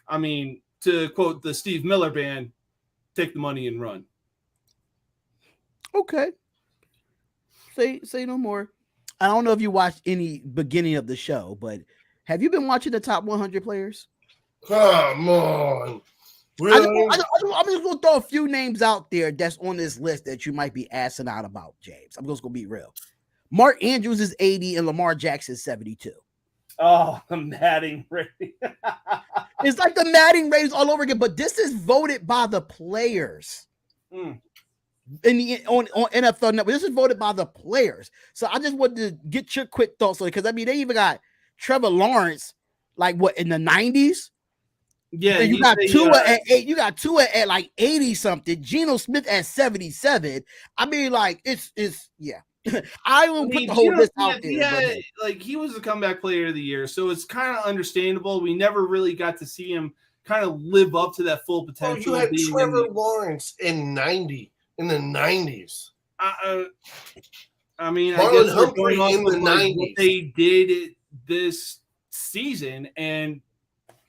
I mean, to quote the Steve Miller Band, take the money and run. Okay. Say no more. I don't know if you watched any beginning of the show, but have you been watching the top 100 players? Come on. Really? I'm just going to throw a few names out there that's on this list that you might be asking out about, James. I'm just going to be real. Mark Andrews is 80 and Lamar Jackson is 72. Oh, the Madden rating. It's like the Madden ratings all over again, but this is voted by the players. On NFL Network. This is voted by the players. So I just wanted to get your quick thoughts on it because they even got Trevor Lawrence in the 90s. Yeah, you got Tua at 8. You got Tua at like 80 something. Geno Smith at 77. I mean, like it's yeah. I will put the whole list out there. Yeah, like he was the comeback player of the year, so it's kind of understandable. We never really got to see him kind of live up to that full potential. You had Trevor Lawrence in the 90s. I mean, Marlon I guess we're Humphrey going off in the 90s. What they did this season, and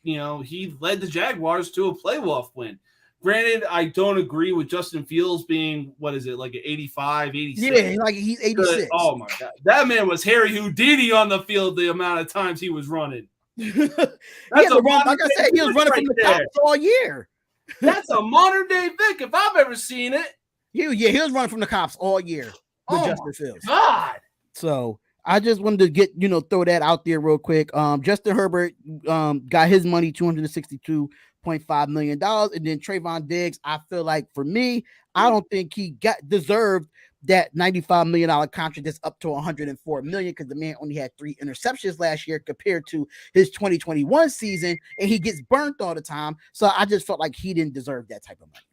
he led the Jaguars to a playoff win. Granted, I don't agree with Justin Fields being, like an 85, 86. Yeah, like he's 86. Oh my God. That man was Harry Houdini on the field the amount of times he was running. Like I said, he was running from the cops all year. That's a modern day Vic if I've ever seen it. He was running from the cops all year with Justin Fields. God. So I just wanted to get, throw that out there real quick. Justin Herbert got his money, $262.5 million. And then Trevon Diggs, I feel like for me, I don't think he deserved that $95 million contract that's up to $104 million because the man only had 3 interceptions last year compared to his 2021 season, and he gets burnt all the time. So I just felt like he didn't deserve that type of money.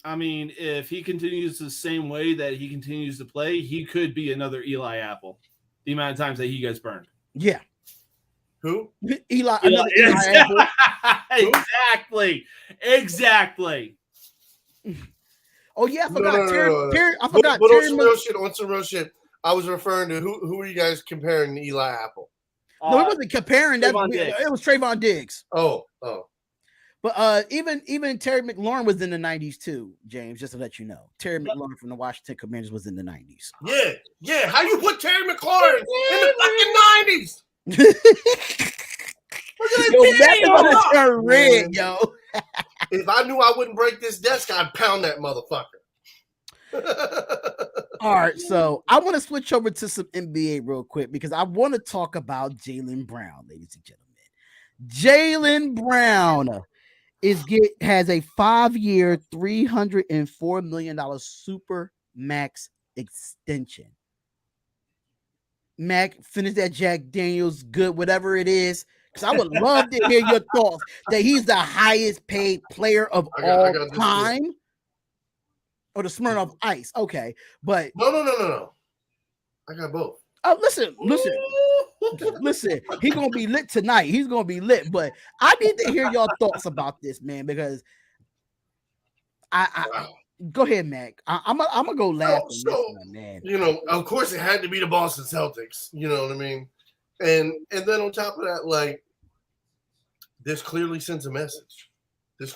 I mean, if he continues the same way that he continues to play, he could be another Eli Apple. The amount of times that he gets burned. Yeah. Who? Eli Apple. Exactly. Oh yeah, I forgot. No. I forgot. But on some real shit. I was referring to who are you guys comparing to Eli Apple? No, it wasn't comparing. It was Trevon Diggs. Oh. But even Terry McLaurin was in the 90s too, James, just to let you know. Terry McLaurin from the Washington Commanders was in the 90s. Yeah. How you put Terry McLaurin in the fucking 90s? Yo, that's gonna turn red, yo. If I knew I wouldn't break this desk, I'd pound that motherfucker. All right, so I want to switch over to some NBA real quick because I want to talk about Jaylen Brown, ladies and gentlemen. Jaylen Brown has a 5-year, $304 million super max extension. Mac, finish that Jack Daniels good, whatever it is, because I would love to hear your thoughts that he's the highest paid player of all time. Or the Smirnoff Ice, okay, but no. I got both. Oh, listen. He's gonna be lit tonight. He's gonna be lit, but I need to hear your thoughts about this, man, because I go ahead, Mac. I'm gonna go last on this one, man. You know, of course, it had to be the Boston Celtics. You know what I mean? And then on top of that, like, this clearly sends a message. Because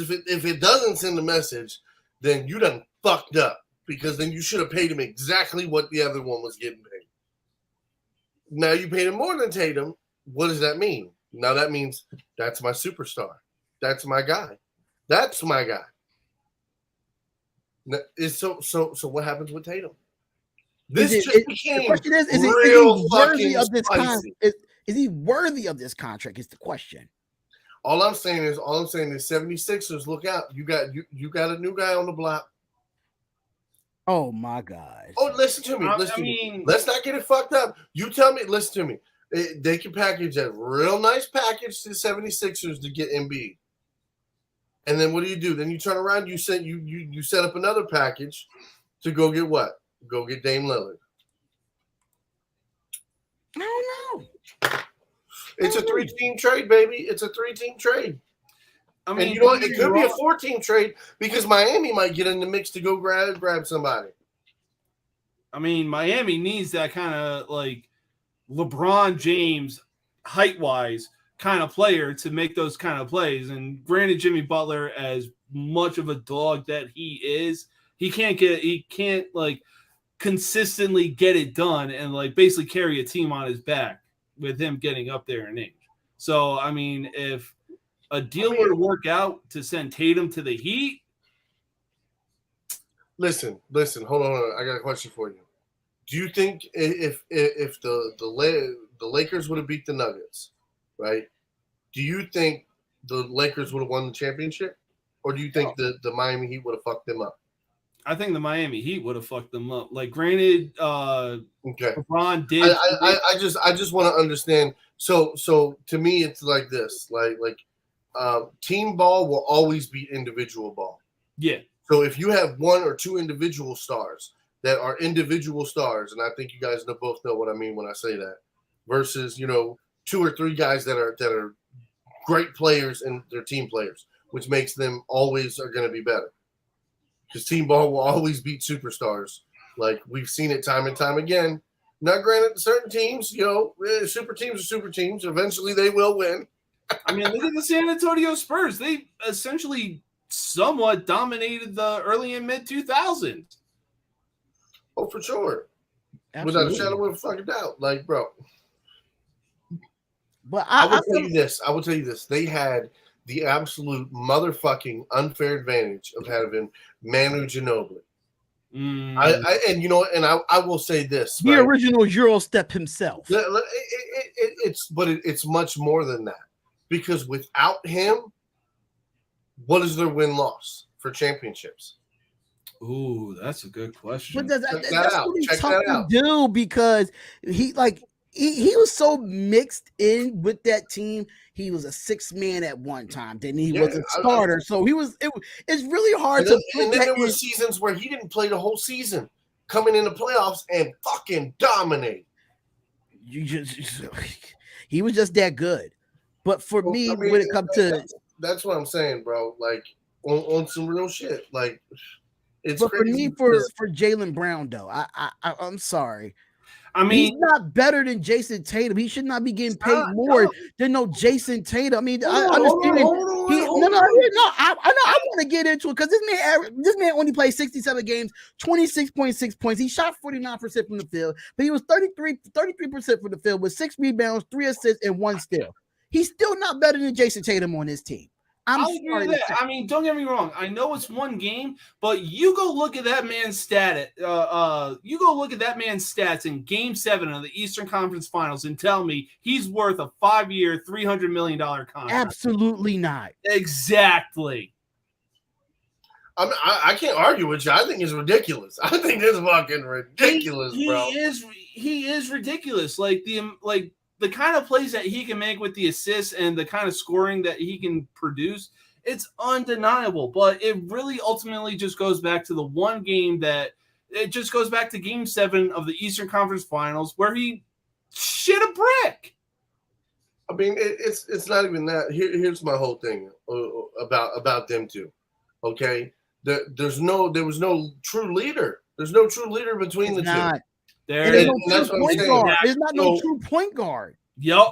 if it doesn't send a message, then you done fucked up. Because then you should have paid him exactly what the other one was getting paid. Now you paid him more than Tatum. What does that mean? Now that means that's my superstar. That's my guy. So what happens with Tatum? The question is he worthy of this contract? Is he worthy of this contract? Is the question. All I'm saying is 76ers, look out. You got a new guy on the block. Oh my God. Oh, listen to me. Let's not get it fucked up. You tell me, listen to me. They can package a real nice package to the 76ers to get Embiid. And then what do? Then you turn around, you set up another package to go get what? Go get Dame Lillard. I don't know. It's a 3-team trade, baby. It's a 3-team trade. I mean, and you know what? It could be a 4-team trade because Miami might get in the mix to go grab somebody. I mean, Miami needs that kind of like LeBron James height-wise kind of player to make those kind of plays. And granted, Jimmy Butler, as much of a dog that he is, he can't like consistently get it done and like basically carry a team on his back with him getting up there in age. So, I mean, if a deal were to work out to send Tatum to the Heat. Listen, hold on. I got a question for you. Do you think if the Lakers would have beat the Nuggets, right? Do you think the Lakers would have won the championship? Or do you think the Miami Heat would have fucked them up? I think the Miami Heat would have fucked them up. Like, granted, okay. LeBron did. I just want to understand. So to me, it's like this. Like team ball will always beat individual ball. Yeah. So if you have one or two individual stars that are individual stars, and I think you guys both know what I mean when I say that, versus 2 or 3 guys that are great players and they're team players, which makes them always are going to be better. Because team ball will always beat superstars. Like we've seen it time and time again. Now, granted, certain teams, super teams are super teams. Eventually, they will win. I mean, look at the San Antonio Spurs. They essentially somewhat dominated the early and mid 2000s. Oh, for sure. Absolutely. Without a shadow of a fucking doubt. Like, bro. But I will tell you this. They had the absolute motherfucking unfair advantage of having Manu Ginobili. I will say this. The original Euro step himself. It's much more than that. Because without him, what is their win-loss for championships? Ooh, that's a good question. But that's really tough to do because he was so mixed in with that team. He was a 6th man at one time. Then he was a starter. So he was. It's really hard to. And then there were seasons where he didn't play the whole season, coming in the playoffs and fucking dominate. He was just that good. But for me, when it comes to that's what I'm saying, bro. Like on some real shit. Like it's. But for me, for Jaylen Brown, though, I'm sorry. I he's mean, not better than Jason Tatum. He should not be getting paid more than Jason Tatum. I mean, I understand. I want to get into it because this man only played 67 games, 26.6 points. He shot 49% from the field, but he was 33% from the field with 6 rebounds, 3 assists, and 1 steal. He's still not better than Jason Tatum on his team. I'll agree with that. I mean, don't get me wrong. I know it's one game, but you go look at that man's you go look at that man's stats in Game 7 of the Eastern Conference Finals and tell me he's worth a 5-year, $300 million contract. Absolutely not. Exactly. I can't argue with you. I think it's ridiculous. I think it's fucking ridiculous, bro. He is ridiculous. Like the kind of plays that he can make with the assists and the kind of scoring that he can produce, it's undeniable. But it really ultimately just goes back to the one game that it just goes back to Game 7 of the Eastern Conference Finals where he shit a brick. I mean, it's not even that. Here's my whole thing about them two. Okay, there was no true leader. There's no true leader between the two. There's no true point guard. There's not no true point guard. Yep.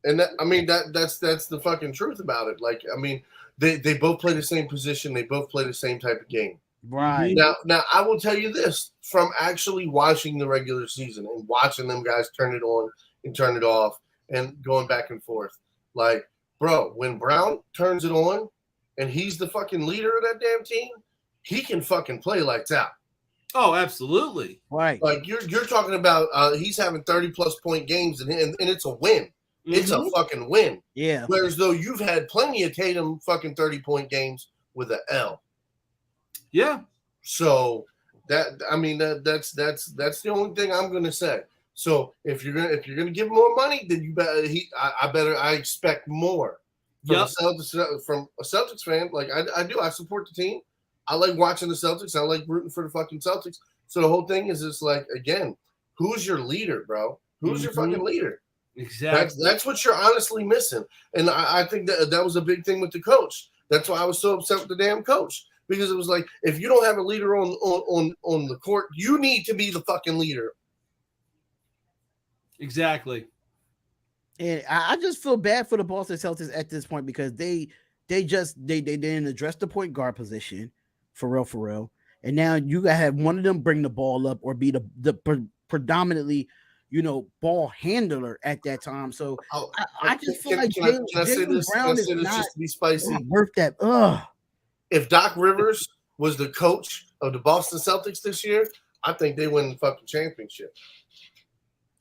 And that's the fucking truth about it. Like, I mean, they both play the same position. They both play the same type of game. Right. Now I will tell you this from actually watching the regular season and watching them guys turn it on and turn it off and going back and forth. Like, bro, when Brown turns it on and he's the fucking leader of that damn team, he can fucking play lights out. Oh, absolutely. Right. Like you're talking about he's having 30-plus point games and it's a win. Mm-hmm. It's a fucking win. Yeah. Whereas though you've had plenty of Tatum fucking 30-point games with an L. Yeah. So that's the only thing I'm gonna say. So if you're gonna give him more money, then you better I expect more from a Celtics fan. Like I do. I support the team. I like watching the Celtics. I like rooting for the fucking Celtics. So the whole thing is just like, again, who's your leader, bro? Who's your fucking leader? Exactly. That's what you're honestly missing. And I think that was a big thing with the coach. That's why I was so upset with the damn coach. Because it was like, if you don't have a leader on the court, you need to be the fucking leader. Exactly. And I just feel bad for the Boston Celtics at this point because they didn't address the point guard position. For real. And now you gotta have one of them bring the ball up or be the predominantly, ball handler at that time. So I just feel like Jaylen Brown is not just to be spicy. Worth that. If Doc Rivers was the coach of the Boston Celtics this year, I think they win the fucking championship.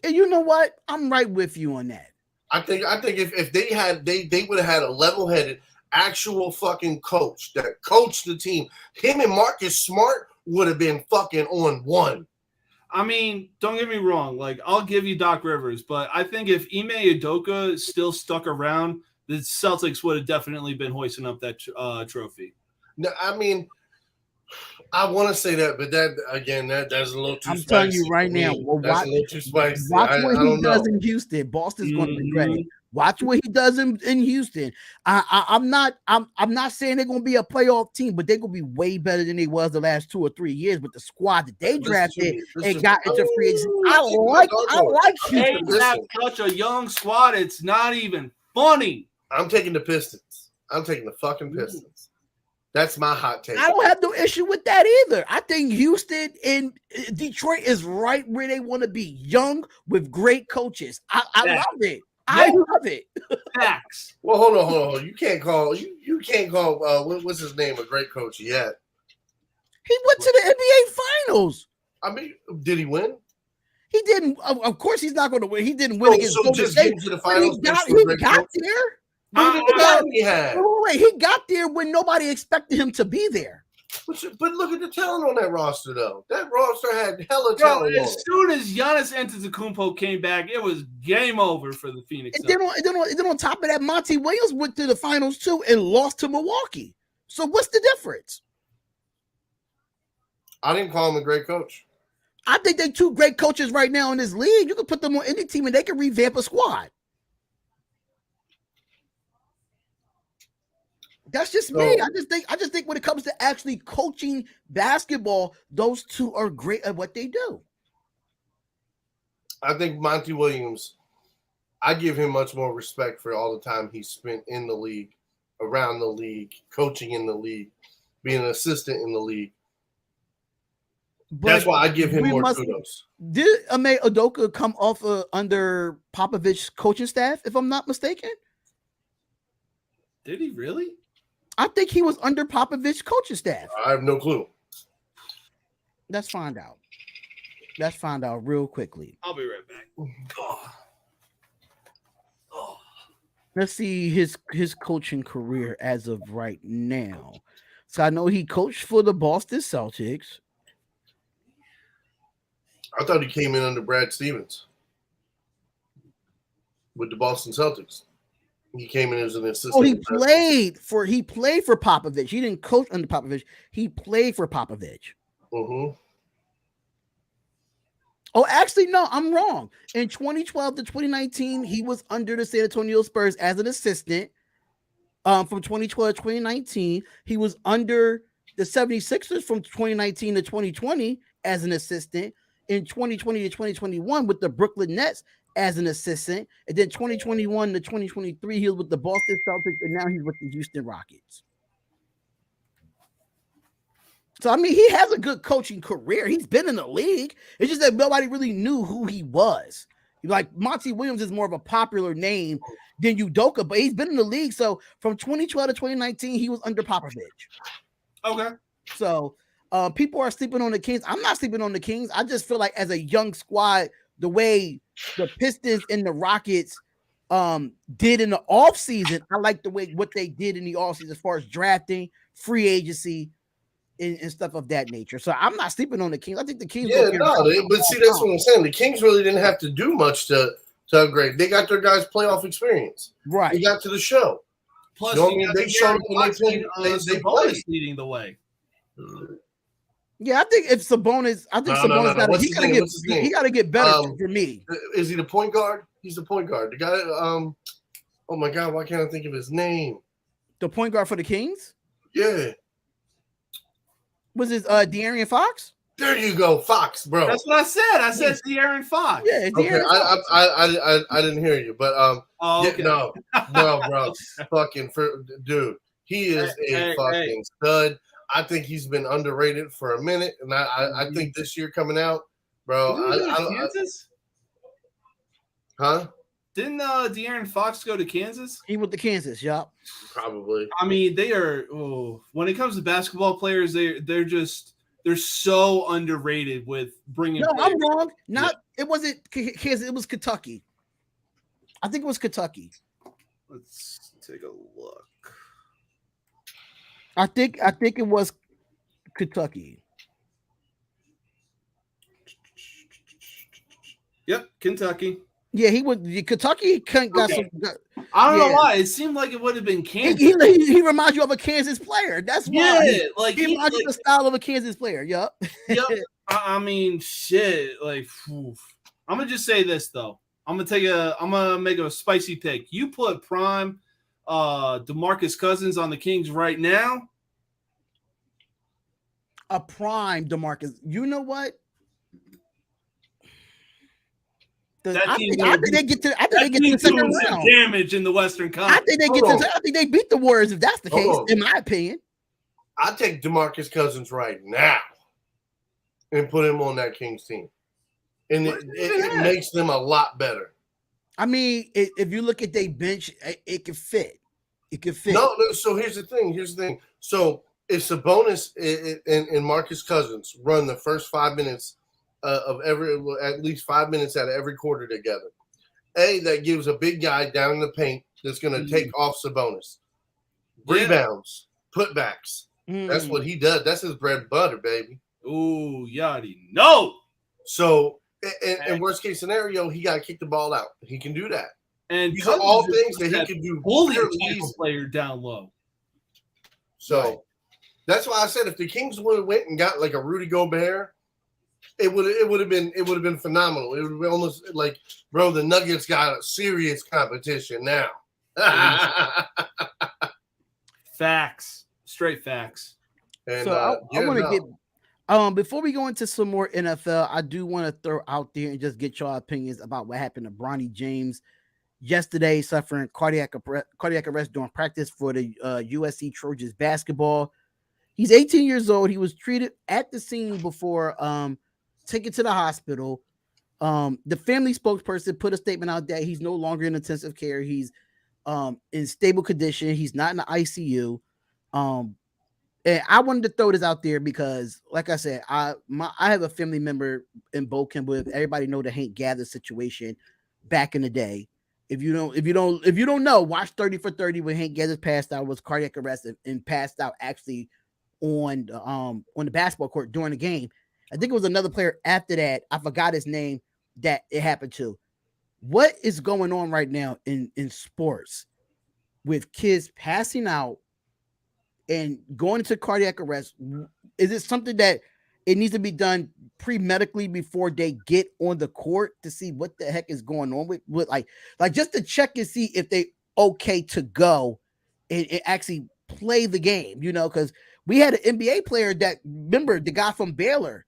And you know what? I'm right with you on that. I think if they would have had a level-headed actual fucking coach that coached the team. Him and Marcus Smart would have been fucking on one. I mean, don't get me wrong. Like, I'll give you Doc Rivers, but I think if Ime Udoka still stuck around, the Celtics would have definitely been hoisting up that trophy. No, I mean, I want to say that, but that again, that's a little too. I'm telling you right now. Well, that's a little too spicy. Watch what he does in Houston. Boston's going to regret it. Watch what he does in Houston. I'm not saying they're going to be a playoff team, but they're going to be way better than they was the last 2 or 3 years with the squad that they drafted and got into free agency. I like Houston. They have such a young squad. It's not even funny. I'm taking the Pistons. I'm taking the fucking Pistons. That's my hot take. I don't have no issue with that either. I think Houston and Detroit is right where they want to be. Young with great coaches. I love it. I love it. Facts. Well, hold on. You can't call what's his name a great coach yet. He went to the NBA Finals. I mean, did he win? He didn't. Of course, he's not going to win. He didn't win against Golden State. To the finals. He got there. He got there when nobody expected him to be there. But look at the talent on that roster, though. That roster had hella talent. As soon as Giannis Antetokounmpo came back, it was game over for the Phoenix. And then on top of that, Monty Williams went to the finals too and lost to Milwaukee. So what's the difference? I didn't call him a great coach. I think they're 2 great coaches right now in this league. You can put them on any team and they can revamp a squad. That's just me. I just think when it comes to actually coaching basketball, those 2 are great at what they do. I think Monty Williams, I give him much more respect for all the time he spent in the league, around the league, coaching in the league, being an assistant in the league. But that's why I give him more kudos. Did Ime Udoka come off under Popovich's coaching staff, if I'm not mistaken? Did he really? I think he was under Popovich's coaching staff. I have no clue. Let's find out. Let's find out real quickly. I'll be right back. Let's see his coaching career as of right now. So I know he coached for the Boston Celtics. I thought he came in under Brad Stevens with the Boston Celtics. He came in as an assistant. Oh, he played for Popovich. He didn't coach under Popovich. He played for Popovich. Mm-hmm. Oh, actually, no, I'm wrong. In 2012 to 2019, he was under the San Antonio Spurs as an assistant. From 2012 to 2019, he was under the 76ers from 2019 to 2020 as an assistant. In 2020 to 2021 with the Brooklyn Nets as an assistant. And then 2021 to 2023, he was with the Boston Celtics, and now he's with the Houston Rockets. So, I mean, he has a good coaching career. He's been in the league. It's just that nobody really knew who he was. Like, Monty Williams is more of a popular name than Udoka, but he's been in the league. So, from 2012 to 2019, he was under Popovich. Okay. So, people are sleeping on the Kings. I'm not sleeping on the Kings. I just feel like as a young squad, the way the Pistons and the Rockets did in the offseason, I like the way what they did in the offseason as far as drafting, free agency, and stuff of that nature. So I'm not sleeping on the Kings. I think the Kings. Yeah, but see, that's what I'm saying. The Kings really didn't have to do much to upgrade. They got their guys playoff experience. Right. They got to the show. Plus, you know what I mean? They showed up when they played. Leading the way. Yeah, I think if Sabonis, Sabonis he got to get better for me. Is he the point guard? He's the point guard. The guy. Oh my God, why can't I think of his name? The point guard for the Kings? Yeah. Was it De'Aaron Fox? There you go, Fox, bro. That's what I said. I said De'Aaron Fox. Yeah, De'Aaron Fox. I didn't hear you, but okay. no, bro, fucking dude, he is a fucking stud. I think he's been underrated for a minute, and I think this year coming out, bro. Kansas? Huh? Didn't De'Aaron Fox go to Kansas? He went to Kansas, yup. Probably. I mean, they are. Oh, when it comes to basketball players, they're so underrated with bringing. No, I'm wrong. It wasn't Kansas. It was Kentucky. I think it was Kentucky. Let's take a look. I think it was Kentucky. Yep, Kentucky. Yeah, he would. Kentucky got some. I don't know why. It seemed like it would have been Kansas. He reminds you of a Kansas player. That's why. Yeah, like he reminds you of the style of a Kansas player. Yup. Yep. I mean, shit. Like, I'm gonna just say this though. I'm gonna make a spicy take. You put prime DeMarcus Cousins on the Kings right now. A prime DeMarcus. You know what? I think they get to the second round. Damage in the Western Conference. I think they beat the Warriors if that's the case, in my opinion. I take DeMarcus Cousins right now and put him on that Kings team, and it makes them a lot better. I mean, if you look at their bench, it can fit. It can fit. No. So here's the thing. So if Sabonis and Marcus Cousins run the first 5 minutes of at least 5 minutes out of every quarter together, that gives a big guy down in the paint that's going to take off Sabonis. Rebounds, putbacks. That's what he does. That's his bread and butter, baby. Ooh, Yachty. No. So, in worst case scenario, he got to kick the ball out. He can do that. And these are all things that he can do. Bully a player down low. So that's why I said if the Kings would have went and got like a Rudy Gobert, it would have been phenomenal. It would have been almost like, bro, the Nuggets got a serious competition now. Facts, straight facts. And so I Before we go into some more NFL, I do want to throw out there and just get your opinions about what happened to Bronny James yesterday, suffering cardiac arrest during practice for the USC Trojans basketball. He's 18 years old. He was treated at the scene before taken to the hospital. The family spokesperson put a statement out that he's no longer in intensive care. He's in stable condition. He's not in the ICU. And I wanted to throw this out there because, like I said, I have a family member in Bo Kimball. Everybody know the Hank Gather situation back in the day. If you don't know, watch 30 for 30 when Hank Gather passed out, was cardiac arrest and passed out actually on the basketball court during the game. I think it was another player after that. I forgot his name that it happened to. What is going on right now in sports with kids passing out and going into cardiac arrest? Is it something that it needs to be done pre-medically before they get on the court to see what the heck is going on with like just to check and see if they okay to go and actually play the game, because we had an NBA player that, remember, the guy from Baylor,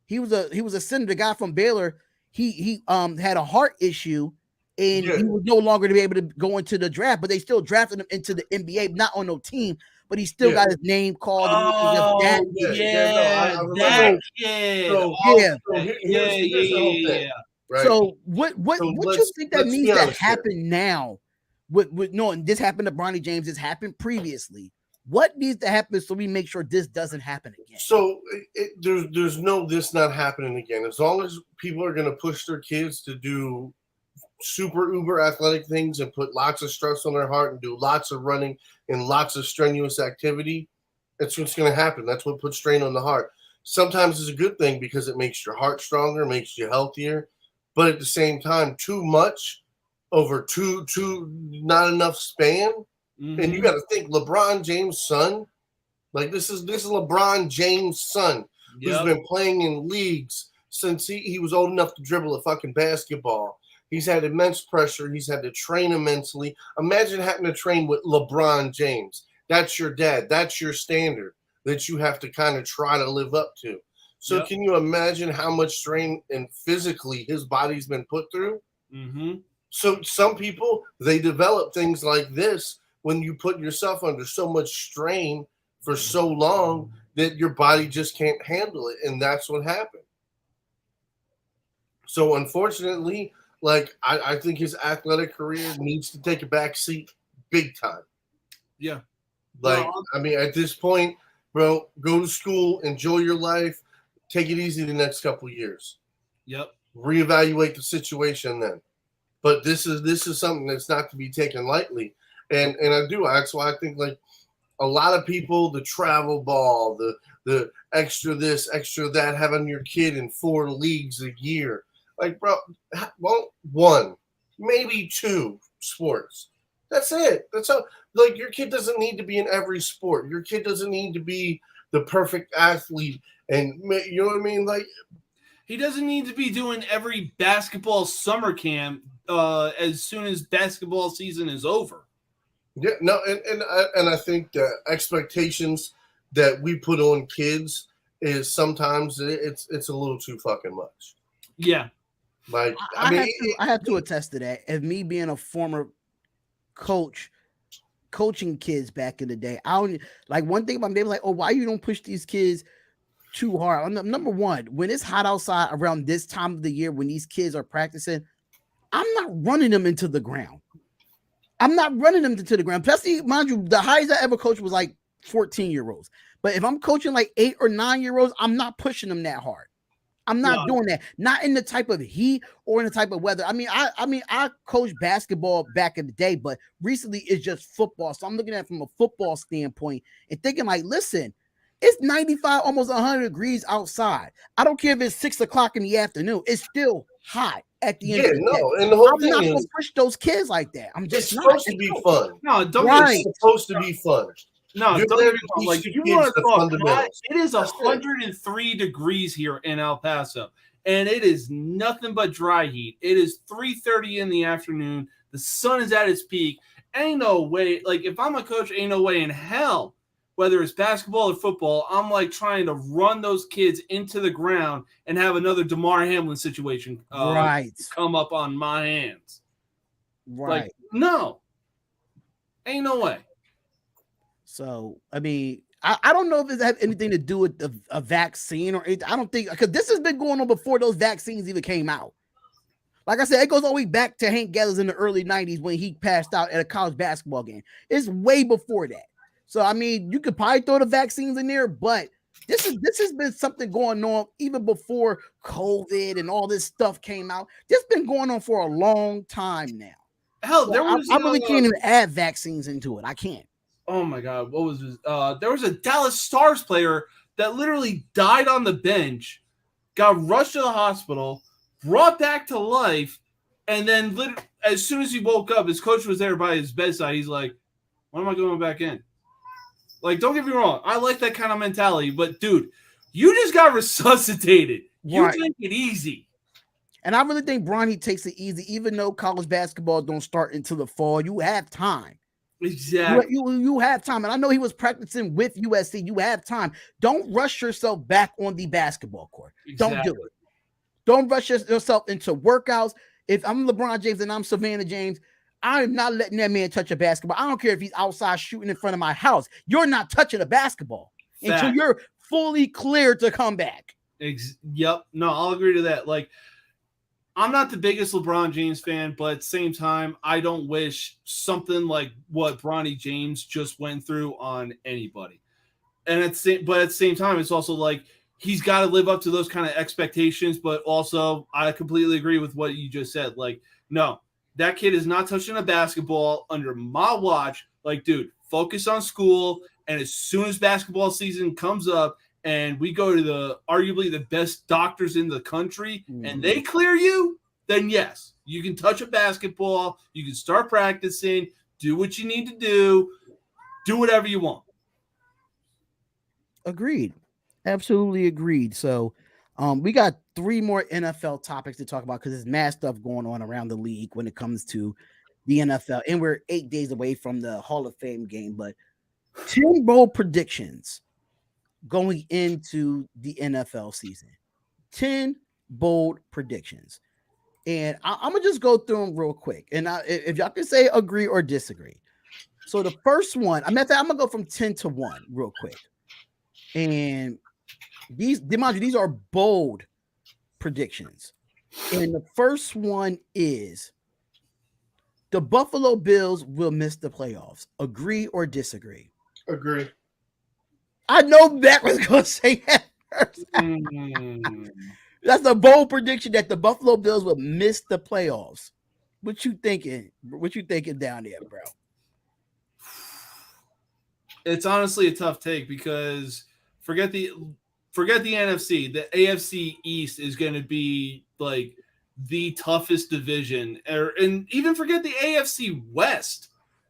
he was a center, the guy from Baylor, he had a heart issue and he was no longer to be able to go into the draft, but they still drafted him into the NBA, not on no team, but he still got his name called. Here's the whole thing. Right? So what you think that needs to happen now? With knowing this happened to Bronny James, this happened previously. What needs to happen so we make sure this doesn't happen again? So there's no this not happening again. As long as people are going to push their kids to do super uber athletic things and put lots of stress on their heart and do lots of running and lots of strenuous activity, that's what's going to happen. That's what puts strain on the heart. Sometimes it's a good thing because it makes your heart stronger, makes you healthier. But at the same time, too much over too not enough span. Mm-hmm. And you got to think LeBron James' son, like this is LeBron James' son who's been playing in leagues since he was old enough to dribble a fucking basketball. He's had immense pressure. He's had to train immensely. Imagine having to train with LeBron James. That's your dad. That's your standard that you have to kind of try to live up to. So can you imagine how much strain and physically his body's been put through? Mm-hmm. So some people, they develop things like this when you put yourself under so much strain for so long that your body just can't handle it. And that's what happened. So unfortunately, like I think his athletic career needs to take a back seat big time. Yeah. Like, I mean, at this point, bro, go to school, enjoy your life, take it easy the next couple of years. Yep. Reevaluate the situation then. But this is something that's not to be taken lightly. And that's why I think like a lot of people, the travel ball, the extra this, extra that, having your kid in 4 leagues a year. Like, bro, well, 1, maybe 2 sports. That's it. That's all. Like, your kid doesn't need to be in every sport. Your kid doesn't need to be the perfect athlete. And you know what I mean? Like, he doesn't need to be doing every basketball summer camp as soon as basketball season is over. Yeah, no, and I think the expectations that we put on kids is sometimes it's a little too fucking much. Yeah. Like, I have to attest to that. As me being a former coach, coaching kids back in the day, I don't like one thing about me, like, oh, why you don't push these kids too hard? Number one, when it's hot outside around this time of the year, when these kids are practicing, I'm not running them into the ground. Especially, mind you, the highest I ever coached was like 14-year-olds. But if I'm coaching like 8 or 9-year-olds, I'm not pushing them that hard. I'm not doing that. Not in the type of heat or in the type of weather. I mean, I coached basketball back in the day, but recently it's just football. So I'm looking at it from a football standpoint and thinking like, listen, it's 95, almost 100 degrees outside. I don't care if it's 6 o'clock in the afternoon. It's still hot at the end of the day. And the whole I'm not going to push those kids like that. I'm just supposed to be fun. No, don't It's supposed to be fun. No, don't get me wrong. Like, if you want to talk hot, it is 103 degrees here in El Paso, and it is nothing but dry heat. It is 3:30 in the afternoon. The sun is at its peak. Ain't no way. Like, if I'm a coach, ain't no way in hell whether it's basketball or football, I'm like trying to run those kids into the ground and have another DeMar Hamlin situation come up on my hands. Right. Like, no. Ain't no way. So, I mean, I don't know if it has anything to do with a vaccine or anything. I don't think, because this has been going on before those vaccines even came out. Like I said, it goes all the way back to Hank Gathers in the early 90s when he passed out at a college basketball game. It's way before that. So, I mean, you could probably throw the vaccines in there, but this has been something going on even before COVID and all this stuff came out. This has been going on for a long time now. Hell, so I really can't even add vaccines into it. I can't. Oh my God, what was this? There was a Dallas Stars player that literally died on the bench, got rushed to the hospital, brought back to life, and then as soon as he woke up, his coach was there by his bedside. He's like, "When am I going back in?" Like, don't get me wrong, I like that kind of mentality, but dude, you just got resuscitated. You take it easy. And I really think Bronny takes it easy, even though college basketball don't start until the fall. You have time. Exactly. You have time. And I know he was practicing with USC. You have time. Don't rush yourself back on the basketball court. Exactly. Don't do it. Don't rush yourself into workouts. If I'm LeBron James and I'm Savannah James, I'm not letting that man touch a basketball. I don't care if he's outside shooting in front of my house. You're not touching a basketball until you're fully cleared to come back. Yep. No, I'll agree to that. Like, I'm not the biggest LeBron James fan, but at the same time, I don't wish something like what Bronny James just went through on anybody. And at the same time, it's also like he's got to live up to those kind of expectations. But also, I completely agree with what you just said. Like, no, that kid is not touching a basketball under my watch. Like, dude, focus on school. And as soon as basketball season comes up, and we go to arguably the best doctors in the country, and they clear you, then yes, you can touch a basketball, you can start practicing, do what you need to do whatever you want. Agreed. Absolutely agreed. So we got 3 more NFL topics to talk about because there's mad stuff going on around the league when it comes to the NFL. And we're 8 days away from the Hall of Fame game, but 10 bold predictions going into the NFL season. 10 bold predictions. And I'm going to just go through them real quick. And if y'all can say agree or disagree. So the first one, I'm going to go from 10 to 1 real quick. And these are bold predictions. And the first one is the Buffalo Bills will miss the playoffs. Agree or disagree? Agree. I know Matt was going to say that first. That's a bold prediction that the Buffalo Bills will miss the playoffs. What you thinking? What you thinking down there, bro? It's honestly a tough take because forget the NFC. The AFC East is going to be like the toughest division, and even forget the AFC West.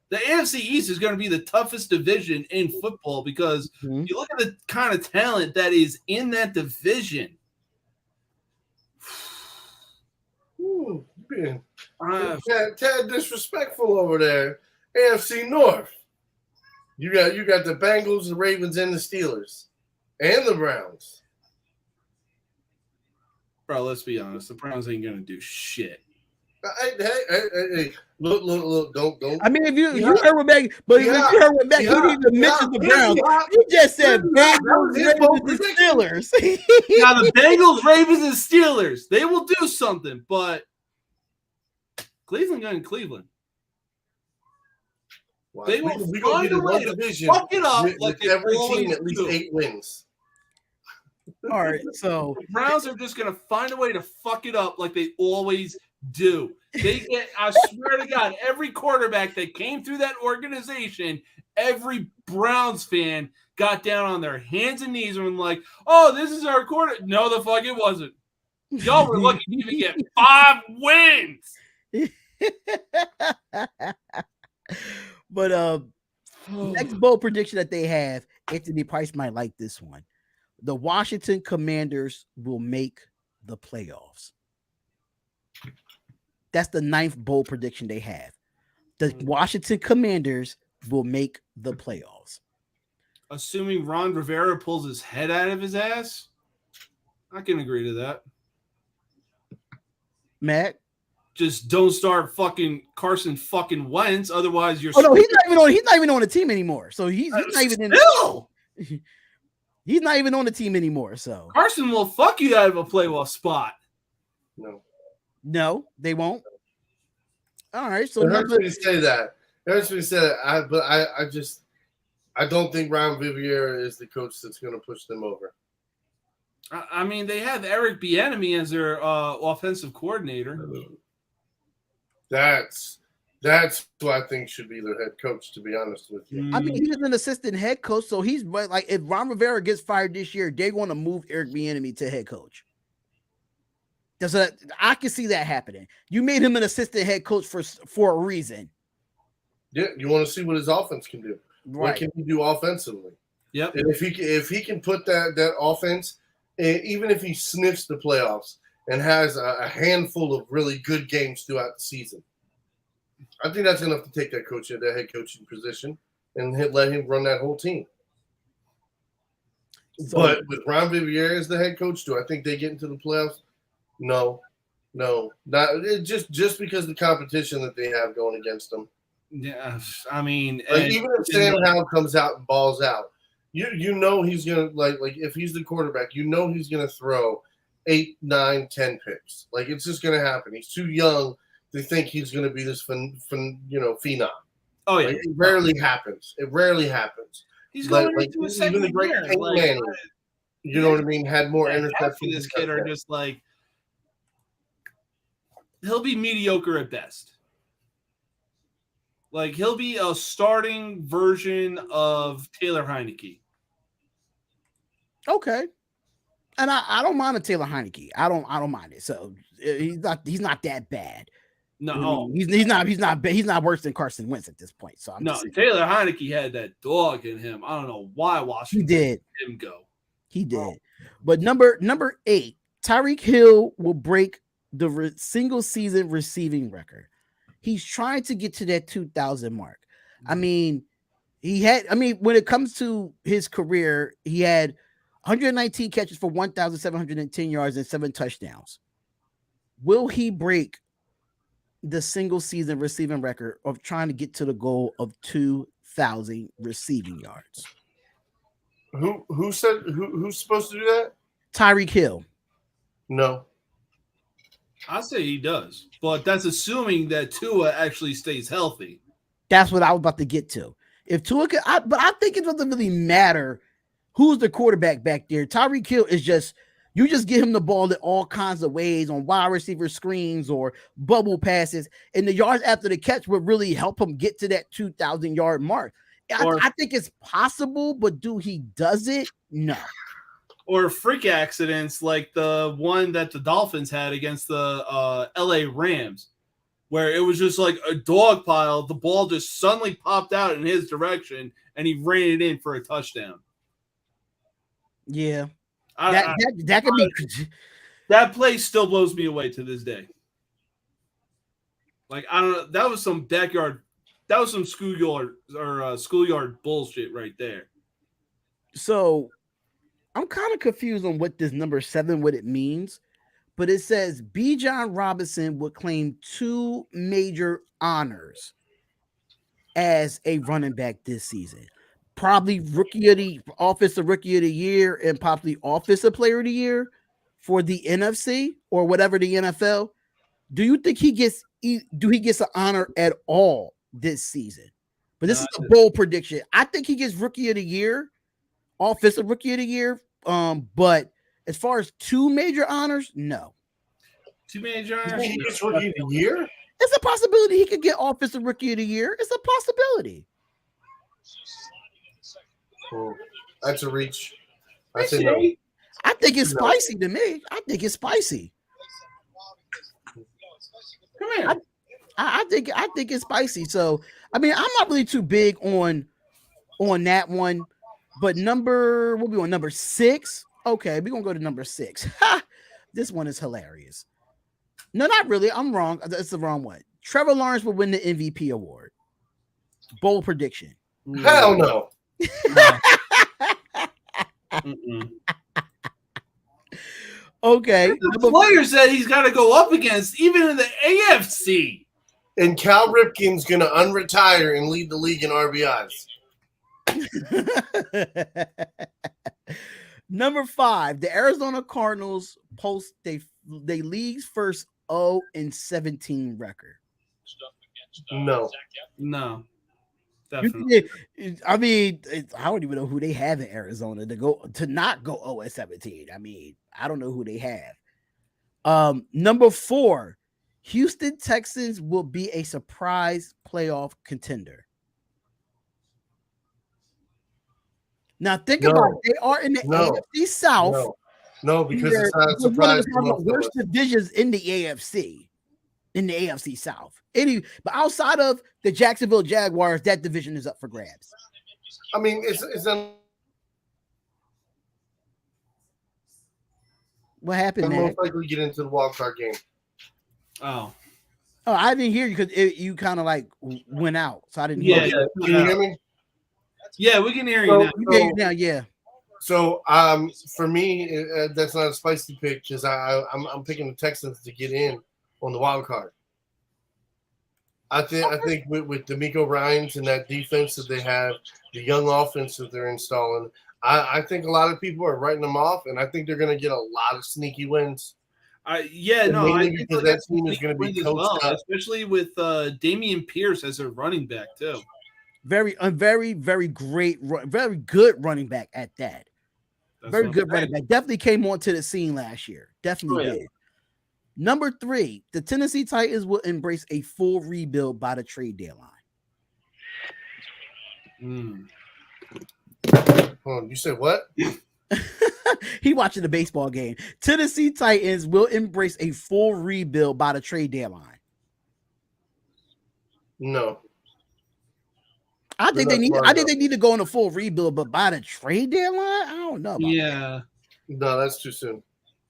The AFC East is going to be the toughest division in football because you look at the kind of talent that is in that division. Ooh, tad disrespectful over there. AFC North. You got the Bengals, the Ravens, and the Steelers, and the Browns. Bro, let's be honest. The Browns ain't going to do shit. Hey, look, don't. I mean, if you heard what Meg, but if you heard what Meg, you didn't even mention the Browns. You just said Bengals, Ravens, and Steelers. Now the Bengals, Ravens, and Steelers, they will do something, but Cleveland going to Cleveland. Wow. They will we find a way to fuck it up like every team at least 8 wins. All right, so the Browns are just going to find a way to fuck it up like they always do. They get, I swear to God, every quarterback that came through that organization, every Browns fan got down on their hands and knees and like, oh, this is our quarter. No, the fuck it wasn't. Y'all were lucky to even get 5 wins. But next bold prediction that they have, Anthony Price might like this one. The Washington Commanders will make the playoffs. That's the 9th bold prediction they have. The Washington Commanders will make the playoffs. Assuming Ron Rivera pulls his head out of his ass, I can agree to that. Matt? Just don't start fucking Carson fucking Wentz, otherwise you're. Oh no, he's not even on the team anymore. So he's not even he's not even on the team anymore. So Carson will fuck you out of a playoff spot. No, they won't. All right, so it hurts me to say that. It hurts me to say that. I don't think Ron Rivera is the coach that's going to push them over. I mean, they have Eric Bieniemy as their offensive coordinator. That's who I think should be their head coach, to be honest with you. I mean, he's an assistant head coach, so he's like, if Ron Rivera gets fired this year, they're going to move Eric Bieniemy to head coach. I can see that happening. You made him an assistant head coach for a reason. Yeah, you want to see what his offense can do. Right. What can he do offensively? Yep. And if he can put that offense, even if he sniffs the playoffs and has a handful of really good games throughout the season, I think that's enough to take that head coaching position and let him run that whole team. But with Ron Rivera as the head coach, do I think they get into the playoffs? No, not just because of the competition that they have going against them. Yeah, I mean, even if Sam Howell comes out and balls out, you know he's gonna like if he's the quarterback, you know he's gonna throw 8, 9, 10 picks. Like it's just gonna happen. He's too young to think he's gonna be this phenom. Oh yeah, it rarely happens. He's going like into a second even the great year. Peyton Manning, you know what I mean, had more interceptions. This kid are just like he'll be mediocre at best. Like he'll be a starting version of Taylor Heineke. Okay, and I don't mind a Taylor Heineke. I don't mind it. So he's not that bad. No, he's not worse than Carson Wentz at this point. So Taylor Heineke had that dog in him. I don't know why Washington let him go. He did. But number 8, Tyreek Hill will break the single season receiving record. He's trying to get to that 2,000 mark. I mean, when it comes to his career, he had 119 catches for 1,710 yards and 7 touchdowns. Will he break the single season receiving record of trying to get to the goal of 2,000 receiving yards? Who's supposed to do that? Tyreek Hill. No. I say he does, but that's assuming that Tua actually stays healthy. That's what I was about to get to. If Tua could, but I think it doesn't really matter who's the quarterback back there. Tyreek Hill is you just get him the ball in all kinds of ways on wide receiver screens or bubble passes, and the yards after the catch would really help him get to that 2,000 yard mark. I think it's possible, but does it? No. Or freak accidents like the one that the Dolphins had against the LA Rams, where it was just like a dog pile. The ball just suddenly popped out in his direction, and he ran it in for a touchdown. Yeah. That could be. That play still blows me away to this day. Like, I don't know. That was some backyard. That was some schoolyard bullshit right there. So I'm kind of confused on what this number 7, what it means, but it says Bijan Robinson would claim 2 major honors as a running back this season. Probably offensive rookie of the year and probably offensive player of the year for the NFC or whatever the NFL. Do you think he gets an honor at all this season? But this is a bold prediction. I think he gets rookie of the year, offensive rookie of the year. But as far as 2 major honors, no. 2 major honors. He gets rookie of the year? It's a possibility he could get offensive rookie of the year. It's a possibility. Oh, that's a reach. I say no. I think it's spicy to me. I think it's spicy. Come here. I think it's spicy. So I mean, I'm not really too big on that one. But we'll be on number 6. Okay, we're gonna go to number 6. This one is hilarious. No, not really. I'm wrong. That's the wrong one. Trevor Lawrence will win the MVP award. Bold prediction. Hell no. Okay. The players that he's got to go up against, even in the AFC. And Cal Ripken's going to unretire and lead the league in RBIs. Number 5, the Arizona Cardinals post they league's first 0-17 record. No. Definitely. I mean, I don't even know who they have in Arizona to not go 0-17. I mean, I don't know who they have. Number 4, Houston Texans will be a surprise playoff contender. Now think about it. They are in the AFC South. No, because it's not a surprise. One of the worst divisions in the AFC. In the AFC South. But outside of the Jacksonville Jaguars, that division is up for grabs. I mean, it's what happened, man? Most likely get into the wild card game. Oh, I didn't hear you because you kind of like went out, so I didn't hear you. Can you hear me? Yeah, we can hear you now. We can hear you now, yeah. So, for me, that's not a spicy pick because I'm picking the Texans to get in on the wild card. I think with D'Amico Ryans and that defense that they have, the young offense that they're installing, I think a lot of people are writing them off, and I think they're going to get a lot of sneaky wins. I think because that team is going to be coached up, especially with Dameon Pierce as a running back too. Very great, very good running back at that. Very good running back. Definitely came onto the scene last year. Definitely did. Number 3, the Tennessee Titans will embrace a full rebuild by the trade deadline. Hold on, you said what? He watching the baseball game. Tennessee Titans will embrace a full rebuild by the trade deadline. No. I think they need to go on a full rebuild, but by the trade deadline, I don't know. Yeah. No, that's too soon.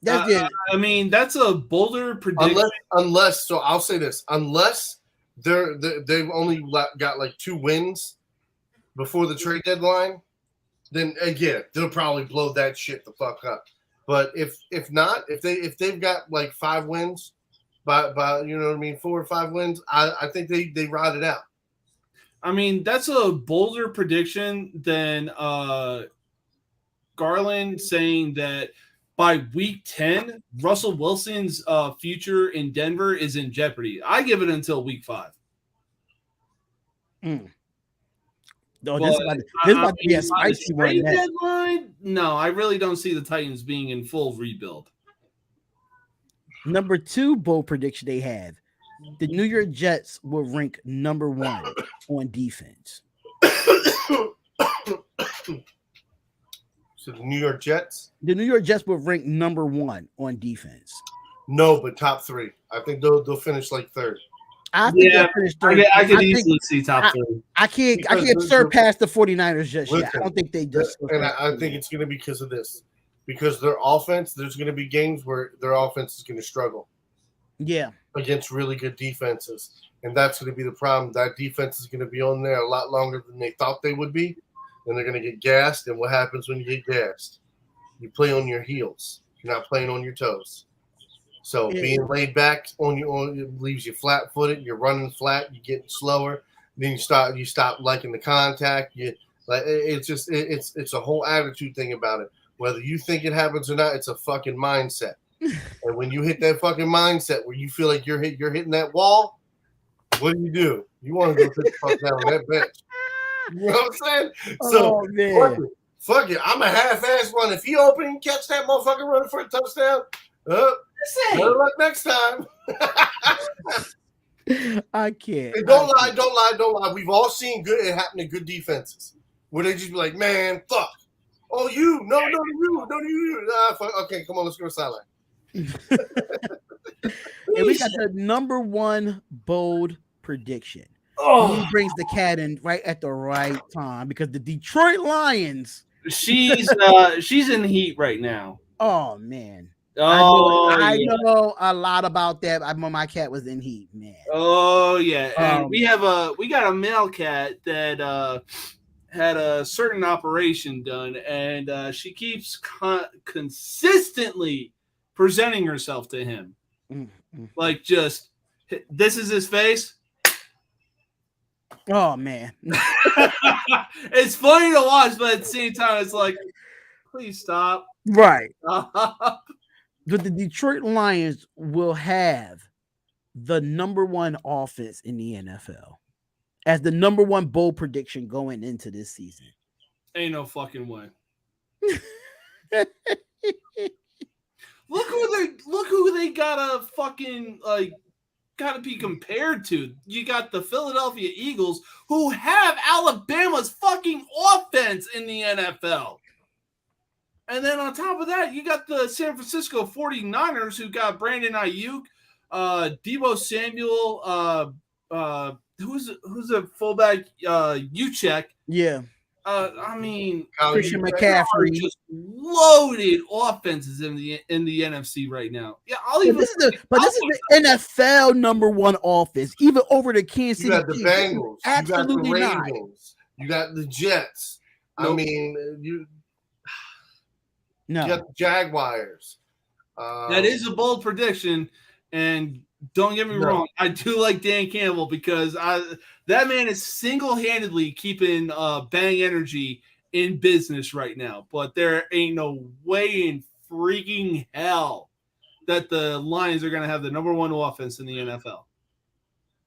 I mean, that's a bolder prediction. Unless, so I'll say this: unless they've only got like 2 wins before the trade deadline, then again they'll probably blow that shit the fuck up. But if not, if they've got like 5 wins, by you know what I mean, 4 or 5 wins, I think they ride it out. I mean, that's a bolder prediction than Garland saying that by week 10, Russell Wilson's future in Denver is in jeopardy. I give it until week 5. No, this about to be a spicy one. Deadline? No, I really don't see the Titans being in full rebuild. Number 2 bold prediction they have. The New York Jets will rank number 1 on defense. So the New York Jets? The New York Jets will rank number 1 on defense. No, but top 3. I think they'll finish like 3rd. I think they'll finish 3rd. I could easily see top 3. I can't surpass the 49ers just yet. I don't think they just. And I think it's going to be because of this. Because their offense, there's going to be games where their offense is going to struggle. Yeah. Against really good defenses. And that's going to be the problem. That defense is going to be on there a lot longer than they thought they would be. And they're going to get gassed. And what happens when you get gassed? You play on your heels. You're not playing on your toes. So being laid back leaves you flat-footed. You're running flat. You're getting slower. Then you stop liking the contact. It's a whole attitude thing about it. Whether you think it happens or not, it's a fucking mindset. And when you hit that fucking mindset where you feel like you're hitting that wall, what do? You want to go sit the fuck down on that bench. You know what I'm saying? So fuck it. I'm a half-ass one. If he open and catch that motherfucker running for a touchdown, better luck next time. I can't. Hey, don't lie. We've all seen it happen to good defenses where they just be like, man, fuck. Oh, you. No, you. Fuck. Okay, come on, let's go to sideline. And we got the number 1 bold prediction. He brings the cat in right at the right time because the Detroit Lions. She's in heat right now. Oh man. I know a lot about that. My cat was in heat, man. Oh yeah. And we got a male cat that had a certain operation done, and she keeps consistently presenting herself to him. Like, just, this is his face. Oh, man. It's funny to watch, but at the same time, it's like, please stop. Right. Stop. But the Detroit Lions will have the number 1 offense in the NFL as the number 1 bold prediction going into this season. Ain't no fucking way. Look who they gotta fucking gotta be compared to. You got the Philadelphia Eagles, who have Alabama's fucking offense in the NFL. And then on top of that, you got the San Francisco 49ers, who got Brandon Ayuk, Deebo Samuel, who's a fullback, Juszczyk. Yeah. I mean, Christian McCaffrey, just loaded offenses in the NFC right now. Yeah, this is the NFL number 1 offense, even over the Kansas City. You got the Bengals, absolutely you got the not. Ravens, you got the Jets. Nope. I mean, you No. got the Jaguars. That is a bold prediction, and don't get me wrong, I do like Dan Campbell because that man is single-handedly keeping Bang Energy in business right now. But there ain't no way in freaking hell that the Lions are going to have the number 1 offense in the NFL.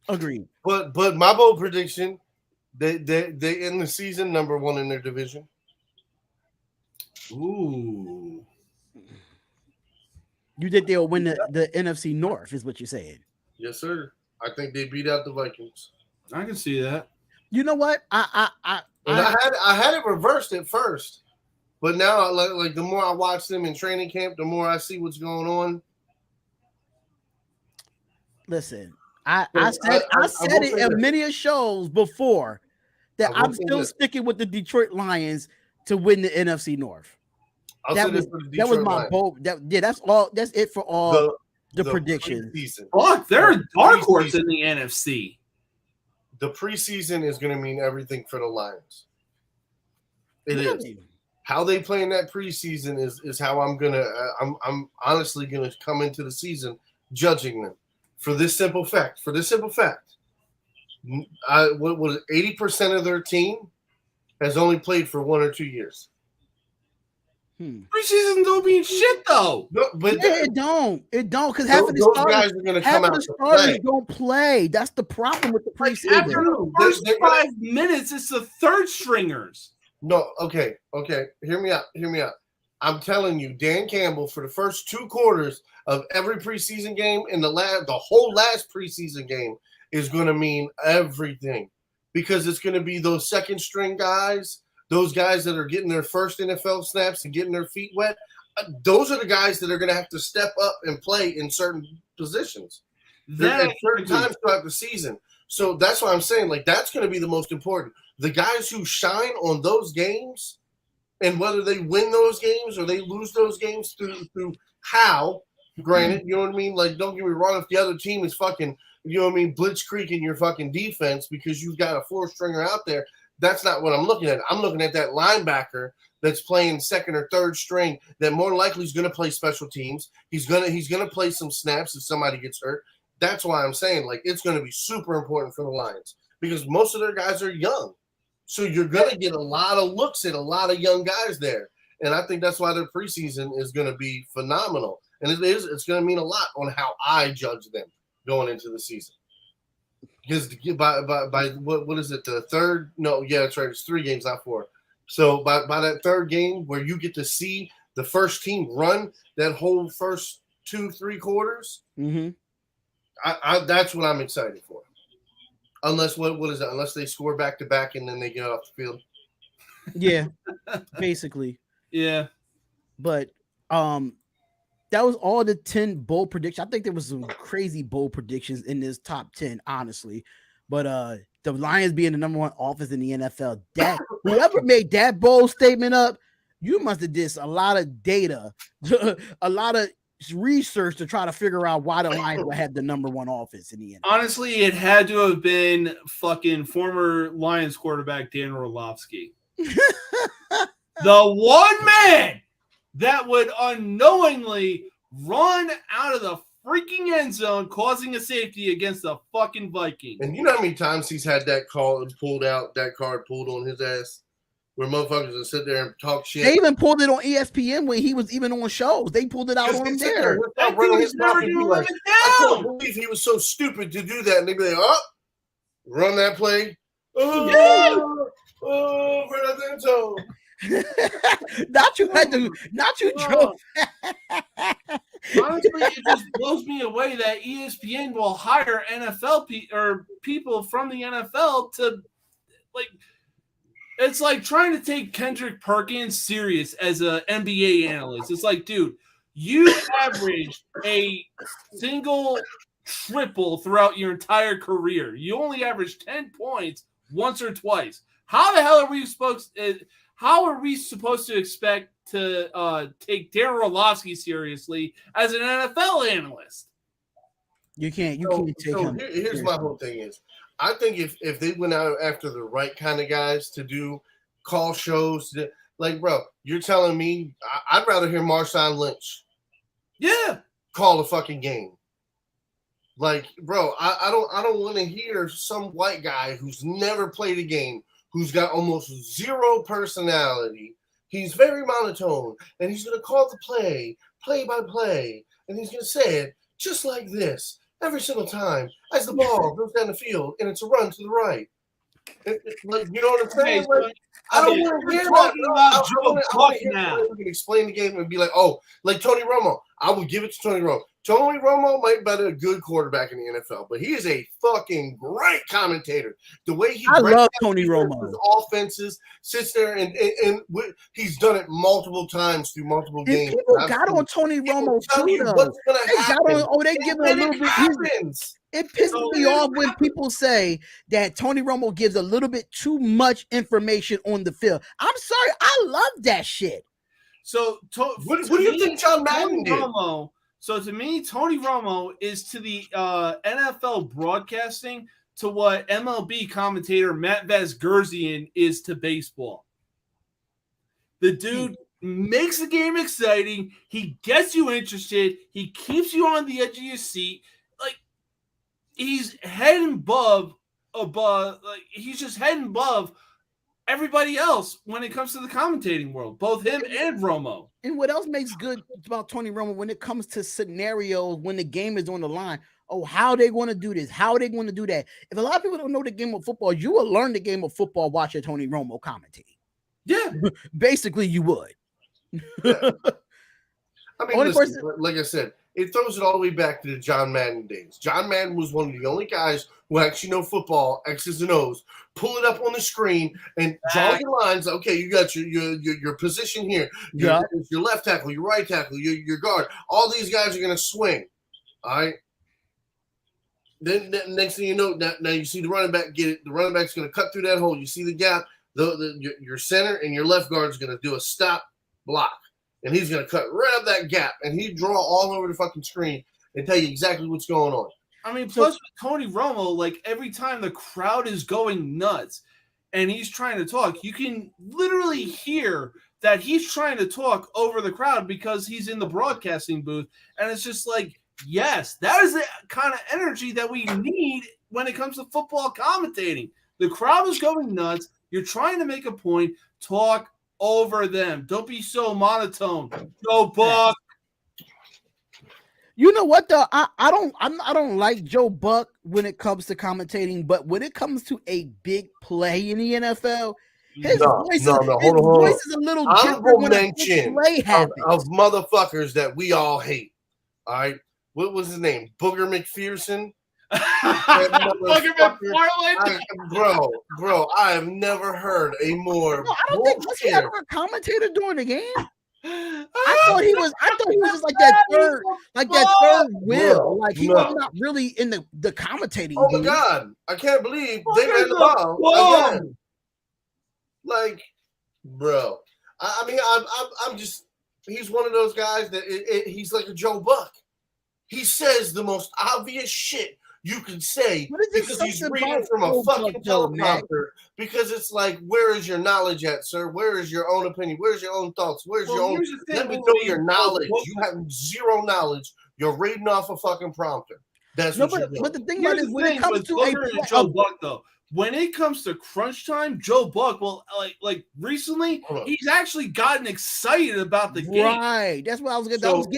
Agreed. But my bold prediction, they end the season number 1 in their division. Ooh. You think they'll win the NFC North, is what you're saying? Yes, sir. I think they beat out the Vikings. I can see that. You know what? I had it reversed at first, but now like the more I watch them in training camp, the more I see what's going on. Listen, I said it in many shows before that I'm still sticking with the Detroit Lions to win the NFC North. That was my bold. That's all. That's it for all the predictions. Fuck, they're a dark horse in the NFC. The preseason is going to mean everything for the Lions. It is. How they play in that preseason is how I'm honestly gonna come into the season judging them for this simple fact. What 80% of their team has only played for 1 or 2 years. Preseason don't mean shit though. No, but it don't because half of the starters are going to come out. The starters don't play. That's the problem with the preseason. After the first 5 minutes, it's the third stringers. No, okay. Hear me out. I'm telling you, Dan Campbell, for the first 2 quarters of every preseason game and the whole last preseason game is going to mean everything, because it's going to be those second string guys. Those guys that are getting their first NFL snaps and getting their feet wet, those are the guys that are going to have to step up and play in certain positions at certain times throughout the season. So that's why I'm saying, like, that's going to be the most important. The guys who shine on those games, and whether they win those games or they lose those games through how, granted, you know what I mean? Like, don't get me wrong, if the other team is fucking, you know what I mean, blitzkrieging your fucking defense because you've got a 4-stringer out there, that's not what I'm looking at. I'm looking at that linebacker that's playing second or third string that more likely is going to play special teams. He's gonna play some snaps if somebody gets hurt. That's why I'm saying, like, it's going to be super important for the Lions because most of their guys are young. So you're going to get a lot of looks at a lot of young guys there. And I think that's why their preseason is going to be phenomenal. And it's going to mean a lot on how I judge them going into the season. Because by what is it, the third? No, yeah, that's right. It's 3 games, not 4. So by that third game where you get to see the first team run that whole first 2-3 quarters, that's what I'm excited for. Unless what is that? Unless they score back to back and then they get off the field. Yeah, basically. Yeah, but that was all the 10 bold predictions. I think there was some crazy bold predictions in this top 10, honestly. But the Lions being the number 1 offense in the NFL, that whoever made that bold statement up, you must have did a lot of data, a lot of research to try to figure out why the Lions would have the number 1 offense in the NFL. Honestly, it had to have been fucking former Lions quarterback Dan Orlovsky. The one man that would unknowingly run out of the freaking end zone, causing a safety against the fucking Vikings. And you know how many times he's had that card pulled on his ass? Where motherfuckers will sit there and talk shit. They even pulled it on ESPN when he was even on shows. They pulled it out on him there. I can't believe he was so stupid to do that. And they'd be like, oh, run that play. Oh, for the end zone. Not you drove. Honestly, it just blows me away that ESPN will hire NFL people from the NFL to like. It's like trying to take Kendrick Perkins serious as an NBA analyst. It's like, dude, you averaged a single triple throughout your entire career. You only averaged 10 points once or twice. How the hell are we supposed to expect to take Darren Orlovsky seriously as an NFL analyst? You can't take him. Here's my whole thing is, I think if they went out after the right kind of guys to do call shows, like, bro, you're telling me I'd rather hear Marshawn Lynch. Yeah. Call a fucking game. Like, bro, I don't want to hear some white guy who's never played a game, who's got almost zero personality. He's very monotone, and he's going to call the play by play, and he's going to say it just like this every single time as the ball goes down the field, and it's a run to the right. Like, you know what I'm saying? Like, I don't want to hear that. I want to hear someone who can explain the game and be like, oh, like Tony Romo. I would give it to Tony Romo. Tony Romo might be a good quarterback in the NFL, but he is a fucking great commentator. The way I love Tony Romo. Offenses, sits there and he's done it multiple times through multiple games. People got on Tony Romo too, though. What's going to happen? They give him a little bit. It pisses me off when people say that Tony Romo gives a little bit too much information on the field. I'm sorry, I love that shit. So, what do you think John Madden did? So to me, Tony Romo is to the NFL broadcasting to what MLB commentator Matt Vasgersian is to baseball. The dude makes the game exciting. He gets you interested. He keeps you on the edge of your seat. Like, he's head and above. Like, he's just head and above everybody else when it comes to the commentating world, both him and Romo. And what else makes good about Tony Romo when it comes to scenarios when the game is on the line? Oh, how they want to do this? How they want to do that? If a lot of people don't know the game of football, you will learn the game of football watching Tony Romo commentate. Yeah, basically, you would. Yeah. I mean, listen, like I said, it throws it all the way back to the John Madden days. John Madden was one of the only guys who actually know football, X's and O's. Pull it up on the screen and draw your lines. Okay, you got your position here. Your left tackle, your right tackle, your guard. All these guys are going to swing. All right. Then next thing you know, now you see the running back get it. The running back's going to cut through that hole. You see the gap. Your center and your left guard is going to do a stop block. And he's going to cut right up that gap. And he draw all over the fucking screen and tell you exactly what's going on. I mean, plus with Tony Romo, like every time the crowd is going nuts and he's trying to talk, you can literally hear that he's trying to talk over the crowd because he's in the broadcasting booth. And it's just like, yes, that is the kind of energy that we need when it comes to football commentating. The crowd is going nuts. You're trying to make a point. Talk over them. Don't be so monotone. Joe Buck. You know what though? I don't like Joe Buck when it comes to commentating, but when it comes to a big play in the NFL, his voice is a little different when a big play happens. Of motherfuckers that we all hate. All right, what was his name? Booger McPherson. Booger McFarland. Bro, I have never heard a more. No, I don't think was he ever a commentator during the game. I thought he was just like that third wheel. Like he was not really in the commentating. Oh my God, I can't believe they ran the ball again. Like, bro, I mean, I'm just. He's one of those guys that he's like a Joe Buck. He says the most obvious shit you could say But it's because he's something reading about from a Joe fucking Buck, though, Mac. teleprompter. Because it's like, where is your knowledge at, sir? Where is your own opinion? Where's your own thoughts? Where's your own? Here's the thing Let me with know me, your knowledge. You have zero knowledge. You're reading off a fucking prompter. That's No, what you're doing. but the thing about Here's it, the when it thing comes with to Booker and Joe Buck, though, when it comes to crunch time, Joe Buck, well, like recently, he's actually gotten excited about the game. Right. That's what I was getting. So to.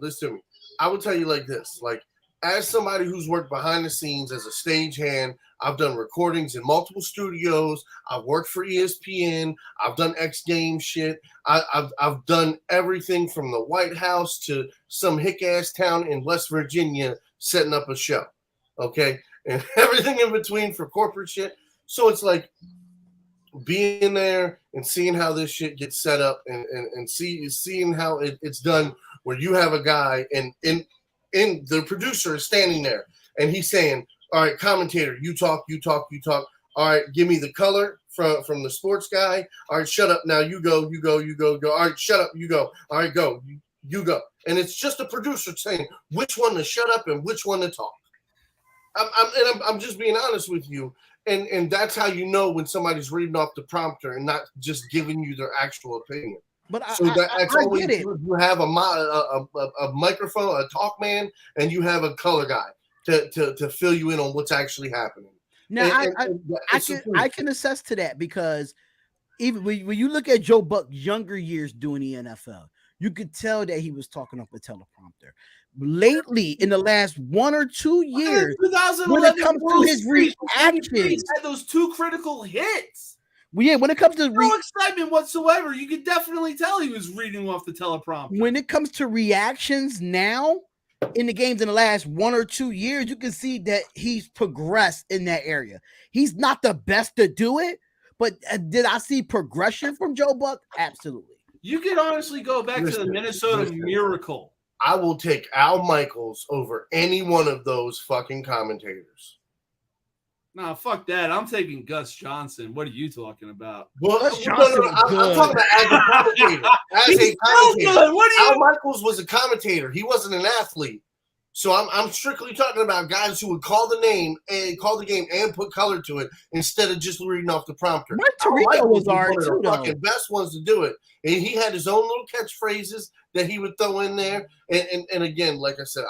Listen to me. I would tell you like this. Like, as somebody who's worked behind the scenes as a stagehand, I've done recordings in multiple studios. I've worked for ESPN. I've done X Games shit. I've done everything from the White House to some hick-ass town in West Virginia setting up a show. Okay? And everything in between for corporate shit. So it's like being there and seeing how this shit gets set up and seeing how it's done where you have a guy and the producer is standing there and he's saying, all right, commentator, you talk. All right, give me the color from the sports guy. All right, shut up now. You go. All right, shut up. You go. All right, go. You go. And it's just a producer saying which one to shut up and which one to talk. I'm just being honest with you. And that's how you know when somebody's reading off the prompter and not just giving you their actual opinion. But that's always you have a microphone, a talk man, and you have a color guy to fill you in on what's actually happening. Now I can assess to that because even when you look at Joe Buck's younger years doing the NFL, you could tell that he was talking off the teleprompter. Lately, in the last 1 or 2 years, when it comes to his reactions, had those 2 critical hits. Well, yeah, when it comes to no excitement whatsoever, you could definitely tell he was reading off the teleprompter. When it comes to reactions now in the games in the last 1 or 2 years, you can see that he's progressed in that area. He's not the best to do it, but did I see progression from Joe Buck? Absolutely. You could honestly go back to the Minnesota Miracle. I will take Al Michaels over any one of those fucking commentators. Nah, fuck that. I'm taking Gus Johnson. What are you talking about? Well, I'm talking about as a commentator. Al Michaels was a commentator. He wasn't an athlete. So I'm strictly talking about guys who would call the game and put color to it instead of just reading off the prompter. Mike Tirico was one of the fucking best ones to do it. And he had his own little catchphrases that he would throw in there. And again, like I said,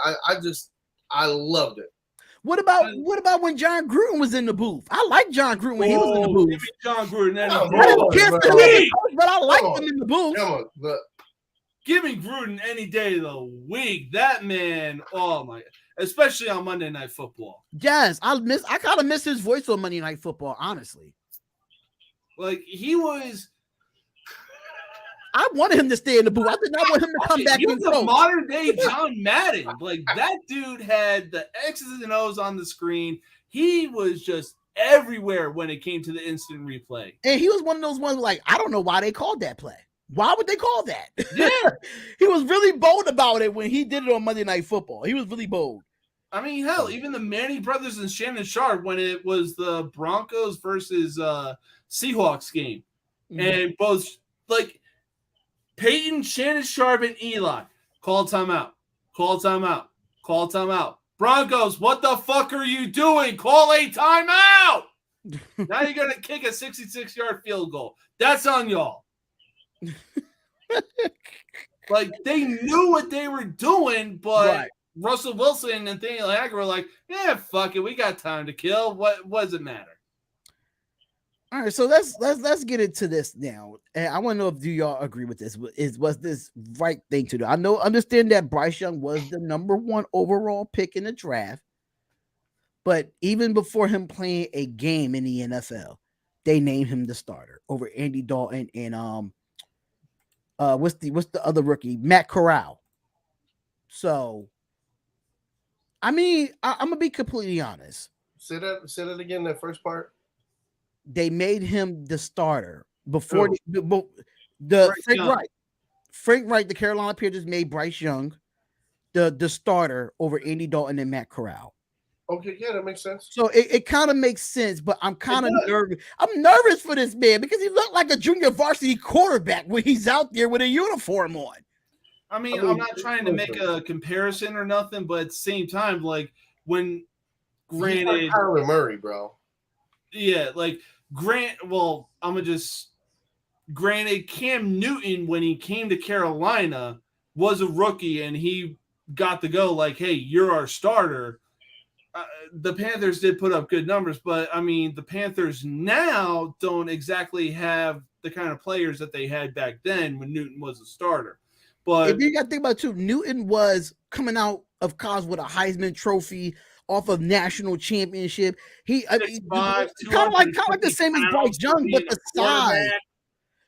I loved it. What about when John Gruden was in the booth? I like John Gruden when he was in the booth. Give me John Gruden I didn't care for him, but I liked him in the booth. Come on, but give me Gruden any day of the week. That man, oh my, especially on Monday Night Football. Yes, I kind of miss his voice on Monday Night Football, honestly. Like he was. I wanted him to stay in the booth. I did not want him to come back. He was a modern day John Madden. Like that dude had the X's and O's on the screen. He was just everywhere when it came to the instant replay. And he was one of those ones like, I don't know why they called that play. Why would they call that? Yeah. He was really bold about it when he did it on Monday Night Football. He was really bold. I mean, hell, even the Manning brothers and Shannon Sharp when it was the Broncos versus Seahawks game. Mm-hmm. And both like Peyton, Shannon Sharp, and Eli call timeout. Broncos, what the fuck are you doing? Call a timeout. Now you're going to kick a 66-yard field goal. That's on y'all. Like, they knew what they were doing, but right. Russell Wilson and Nathaniel Hackett were like, yeah, fuck it. We got time to kill. What does it matter? All right, so let's get into this now. And I want to know if y'all agree with this. Was this right thing to do? Understand that Bryce Young was the number 1 overall pick in the draft, but even before him playing a game in the NFL, they named him the starter over Andy Dalton and what's the other rookie, Matt Corral. So, I mean, I'm gonna be completely honest. Say that again. That first part. They made him the starter before Frank Wright, the Carolina Panthers made Bryce Young the starter over Andy Dalton and Matt Corral. Okay, yeah, that makes sense. So it kind of makes sense, but I'm kind of nervous. I'm nervous for this man because he looked like a junior varsity quarterback when he's out there with a uniform on. I mean, I'm not trying to make a comparison or nothing, but at the same time, like when Granted, he's like Kyler Murray, bro. Yeah, like granted, Cam Newton, when he came to Carolina, was a rookie and he got to go like, hey, you're our starter. The Panthers did put up good numbers, but I mean, the Panthers now don't exactly have the kind of players that they had back then when Newton was a starter. But if you got to think about it too, Newton was coming out of college with a Heisman Trophy off of national championship. Kind of like the same as Bryce Young, but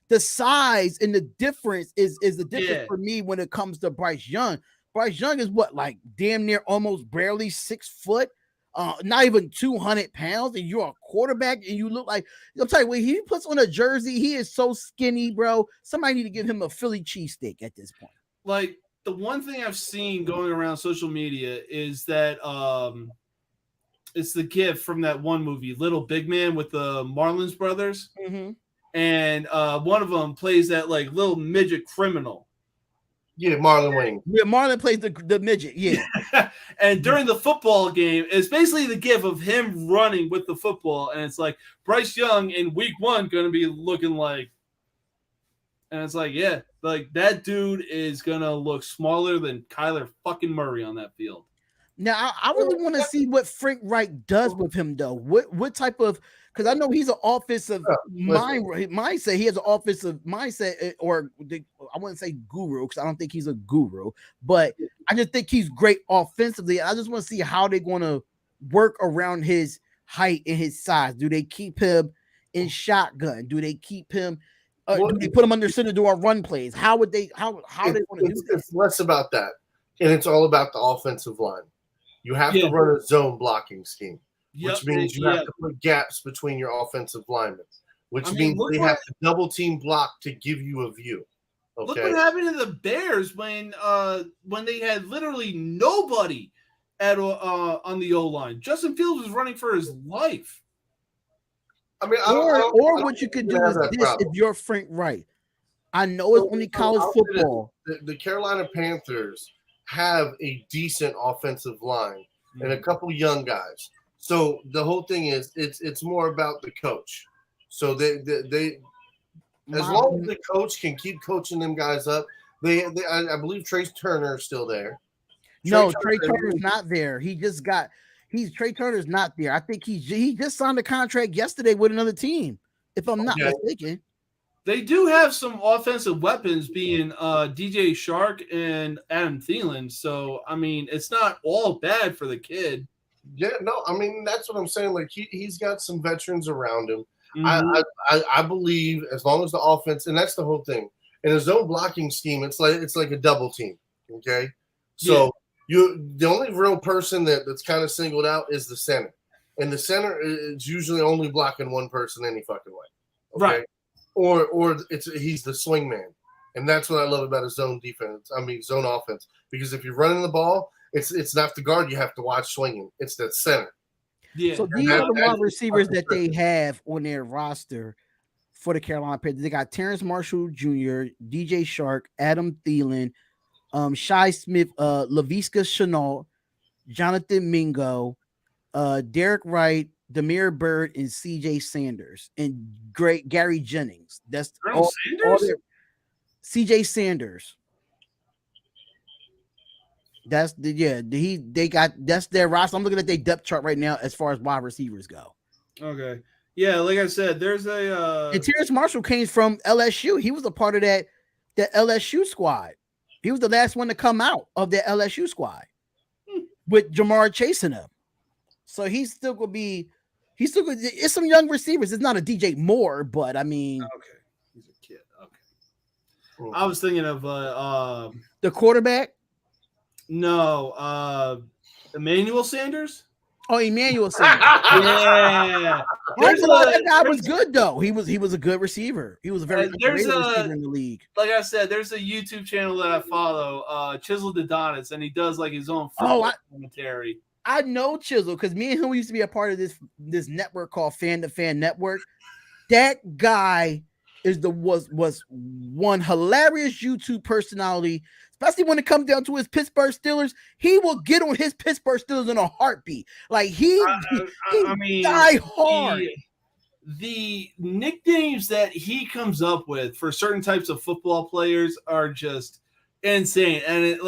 the size and the difference is the difference for me when it comes to Bryce Young. Bryce Young is what, like damn near almost barely 6 foot, not even 200 pounds, and you're a quarterback and you look like, I'm telling you, when he puts on a jersey, he is so skinny, bro. Somebody need to give him a Philly cheesesteak at this point. Like, the one thing I've seen going around social media is that it's the gif from that one movie, Little Big Man, with the Marlins brothers. Mm-hmm. And one of them plays that like little midget criminal. Yeah, Marlon Wayne. Yeah, Marlon plays the midget. Yeah. And during the football game, it's basically the gif of him running with the football, and it's like Bryce Young in week 1 going to be looking like, and it's like, yeah, like that dude is going to look smaller than Kyler fucking Murray on that field. Now, I really want to see what Frank Reich does with him, though. What type of, because I know he's an offensive mindset. He has an offensive mindset, I wouldn't say guru, because I don't think he's a guru, but I just think he's great offensively. I just want to see how they're going to work around his height and his size. Do they keep him in shotgun? Do they keep him? Do they put him under center to our run plays? How would they? How they want to do that? It's less about that, and it's all about the offensive line. You have to run a zone blocking scheme, which means you have to put gaps between your offensive linemen, which means they have to double team block to give you a view. Okay? Look what happened to the Bears when they had literally nobody on the O-line. Justin Fields was running for his life. I mean, or what you could do is this: if you're Frank Reich, I know it's only college football. The Carolina Panthers have a decent offensive line and a couple young guys. So the whole thing is it's more about the coach. So they as long as the coach can keep coaching them guys up, I believe Trey Turner is still there. Trey Turner's not there. Trey Turner's not there. I think he just signed a contract yesterday with another team, if I'm not mistaken. They do have some offensive weapons, being DJ Shark and Adam Thielen. So, I mean, it's not all bad for the kid. Yeah, no, I mean, that's what I'm saying. Like, he's got some veterans around him. Mm-hmm. I believe as long as the offense, and that's the whole thing. In a zone blocking scheme, it's like a double team. Okay, so the only real person that's kind of singled out is the center, and the center is usually only blocking one person any fucking way. Okay? Right. Or he's the swing man. And that's what I love about a zone offense. Because if you're running the ball, it's not the guard you have to watch swinging. It's the center. Yeah. So these are the wide receivers that they have on their roster for the Carolina Panthers. They got Terrence Marshall Jr., DJ Shark, Adam Thielen, Shi Smith, Laviska Shenault, Jonathan Mingo, Derek Wright, Demir Bird, and CJ Sanders, and Gary Jennings. That's all CJ Sanders. That's that's their roster. I'm looking at their depth chart right now as far as wide receivers go. Okay. Yeah, like I said, there's and Terrence Marshall came from LSU. He was a part of that LSU squad. He was the last one to come out of the LSU squad with Jamar chasing him. So he's still gonna be. It's some young receivers. It's not a DJ Moore, but I mean, okay, he's a kid. Okay, I was thinking of the quarterback. No, Emmanuel Sanders. Oh, Emmanuel Sanders. Yeah, that guy was good though. He was a good receiver. He was a very good receiver in the league. Like I said, there's a YouTube channel that I follow, Chisel Adonis, and he does like his own football commentary. I know Chisel because me and him used to be a part of this network called Fan to Fan Network. That guy was one hilarious YouTube personality, especially when it comes down to his Pittsburgh Steelers. He will get on his Pittsburgh Steelers in a heartbeat. Like he die hard. The nicknames that he comes up with for certain types of football players are just insane, and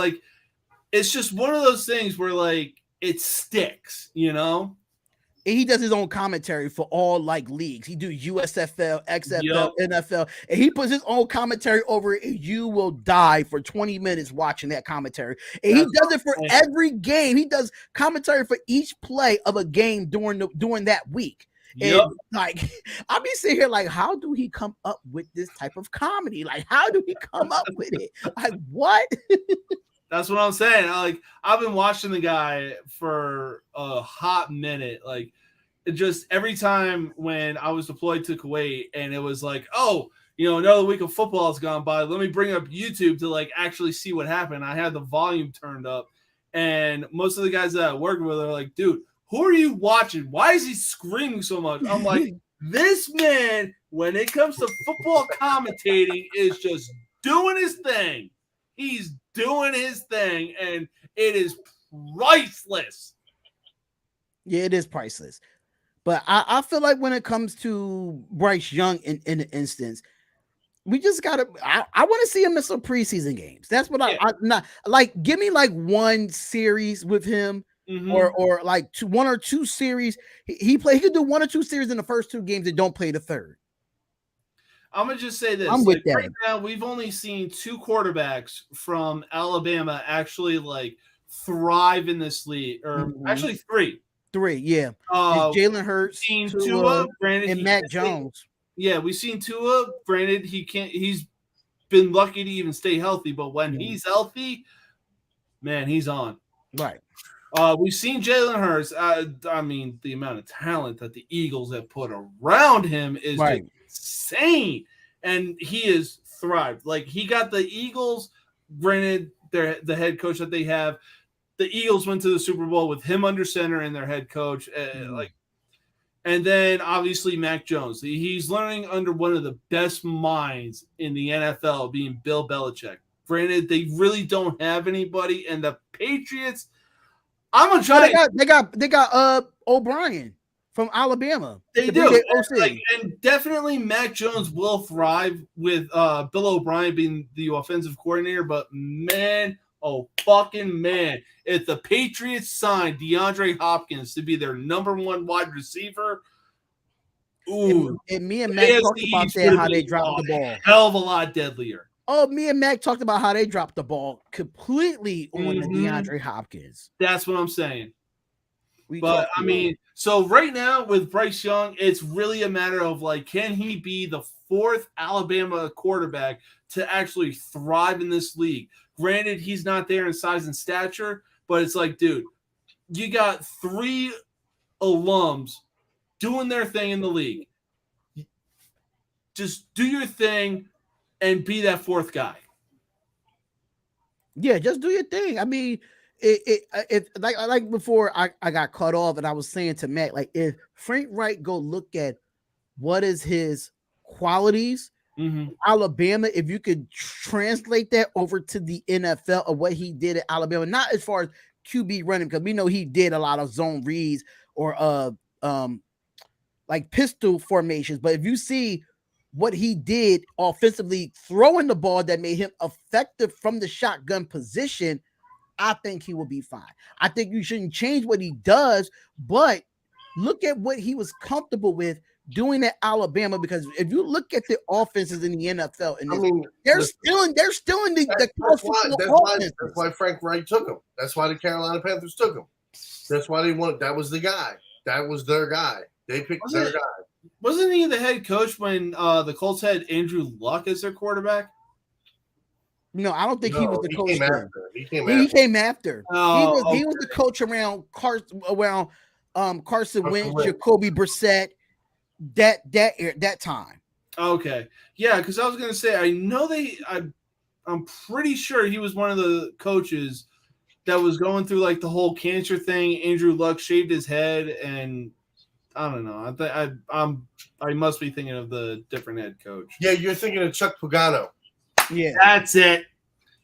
it's just one of those things where like it sticks, you know. And he does his own commentary for all like leagues. He do USFL, XFL, NFL, and he puts his own commentary over it. And you will die for 20 minutes watching that commentary. And he does it for every game. He does commentary for each play of a game during that week. And like I'll be sitting here like, how do he come up with this type of comedy? Like, how do he come up with it? Like, what? That's what I'm saying. I've been watching the guy for a hot minute. Like, it just every time when I was deployed to Kuwait and it was like, oh, another week of football has gone by. Let me bring up YouTube to like actually see what happened. I had the volume turned up, and most of the guys that I work with are like, dude, who are you watching? Why is he screaming so much? I'm like, this man, when it comes to football commentating, is just doing his thing. He's doing his thing, and it is priceless. Yeah, it is priceless. But I feel like when it comes to Bryce Young in an instance, we just gotta. I want to see him in some preseason games. That's what I not like. Give me like one series with him, or like one or two series. He could do one or two series in the first two games and don't play the third. I'm gonna just say this. I'm with that. Right now, we've only seen two quarterbacks from Alabama actually like thrive in this league, or actually three. Yeah. Jalen Hurts, Tua, granted, and Mac Jones. We've seen Tua. Granted, he's been lucky to even stay healthy, but when he's healthy, man, he's on. Right. We've seen Jalen Hurts. I mean, the amount of talent that the Eagles have put around him is insane, and he has thrived. Like, he got the Eagles. Granted, the head coach that they have. The Eagles went to the Super Bowl with him under center and their head coach. And then obviously Mac Jones. He's learning under one of the best minds in the NFL, being Bill Belichick. Granted, they really don't have anybody, and the Patriots. I'm gonna try. They got O'Brien from Alabama. They do, and definitely Mac Jones will thrive with Bill O'Brien being the offensive coordinator. But man. Oh, fucking man. If the Patriots signed DeAndre Hopkins to be their number one wide receiver, and me and Mac talked about that, how they dropped the ball. Hell of a lot deadlier. Oh, me and Mac talked about how they dropped the ball completely on the DeAndre Hopkins. That's what I'm saying. But, I mean, so right now with Bryce Young, it's really a matter of, like, can he be the fourth Alabama quarterback to actually thrive in this league? Granted, he's not there in size and stature, but it's like, dude, you got three alums doing their thing in the league. Just do your thing and be that fourth guy. Yeah, just do your thing. I mean, it like before I got cut off, and I was saying to Matt, like, if Frank Wright go look at what is his qualities, Alabama, if you could translate that over to the NFL of what he did at Alabama, not as far as QB running, because we know he did a lot of zone reads or like pistol formations, but if you see what he did offensively, throwing the ball that made him effective from the shotgun position, I think he will be fine. I think you shouldn't change what he does, but look at what he was comfortable with doing at Alabama, because if you look at the offenses in the NFL, and they're still in the that's why Frank Wright took him. That's why the Carolina Panthers took him. That's why they wanted. That was the guy. That was their guy. They picked their guy. Wasn't he the head coach when the Colts had Andrew Luck as their quarterback? No, I don't think he was the coach. He came after. He was the coach around Carson Wentz, Jacoby Brissett. That time. Okay. Yeah, because I was gonna say I'm pretty sure he was one of the coaches that was going through like the whole cancer thing. Andrew Luck shaved his head, and don't know. I must be thinking of the different head coach. Yeah, you're thinking of Chuck Pagano. Yeah, that's it.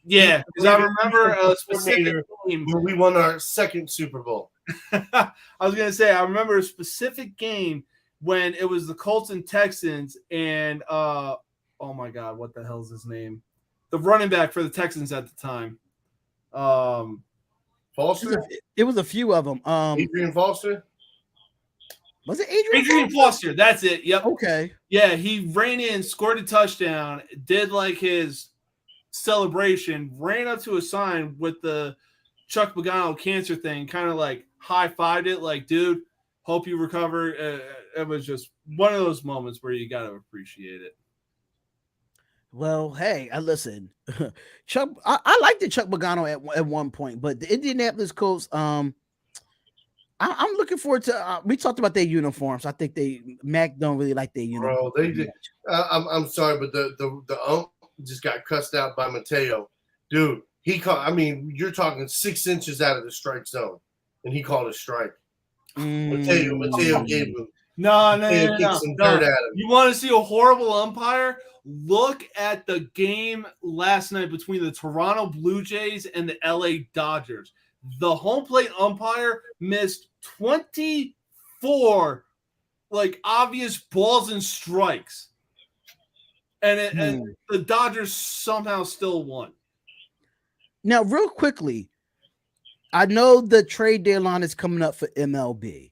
Yeah, because I remember a specific game when we won our second Super Bowl. I was gonna say I remember a specific game when it was the Colts and Texans, and oh my God, what the hell is his name? The running back for the Texans at the time. Foster? It was a few of them. Adrian Foster? Was it Adrian Foster? That's it. Yep. Okay. Yeah, he ran in, scored a touchdown, did like his celebration, ran up to a sign with the Chuck Pagano cancer thing, kind of like high-fived it, like, dude, hope you recover. It was just one of those moments where you got to appreciate it. Well, hey, listen, Chuck. I liked the Chuck Pagano at one point, but the Indianapolis Colts. I'm looking forward to. We talked about their uniforms. I think Mac don't really like their uniforms. Bro, they did. I'm sorry, but the ump just got cussed out by Mateo, dude. He called. I mean, you're talking 6 inches out of the strike zone, and he called a strike. Mateo gave him. No. Dirt at him. You want to see a horrible umpire? Look at the game last night between the Toronto Blue Jays and the LA Dodgers. The home plate umpire missed 24 like obvious balls and strikes. And the Dodgers somehow still won. Now, real quickly, I know the trade deadline is coming up for MLB.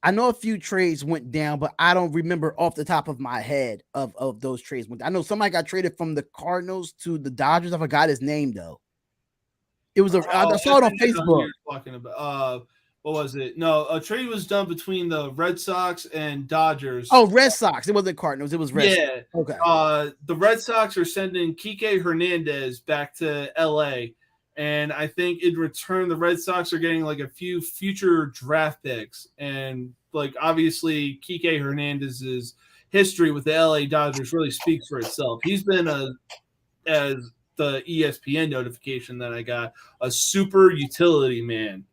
I know a few trades went down, but I don't remember off the top of my head of those trades. I know somebody got traded from the Cardinals to the Dodgers. I forgot his name though. It was I saw it on Facebook. Talking about what was it? No, a trade was done between the Red Sox and Dodgers. Oh, Red Sox. It wasn't Cardinals. It was Red Sox. Okay. The Red Sox are sending Kike Hernandez back to LA. And I think in return, the Red Sox are getting like a few future draft picks. And like obviously Kike Hernandez's history with the LA Dodgers really speaks for itself. He's been as the ESPN notification that I got, a super utility man.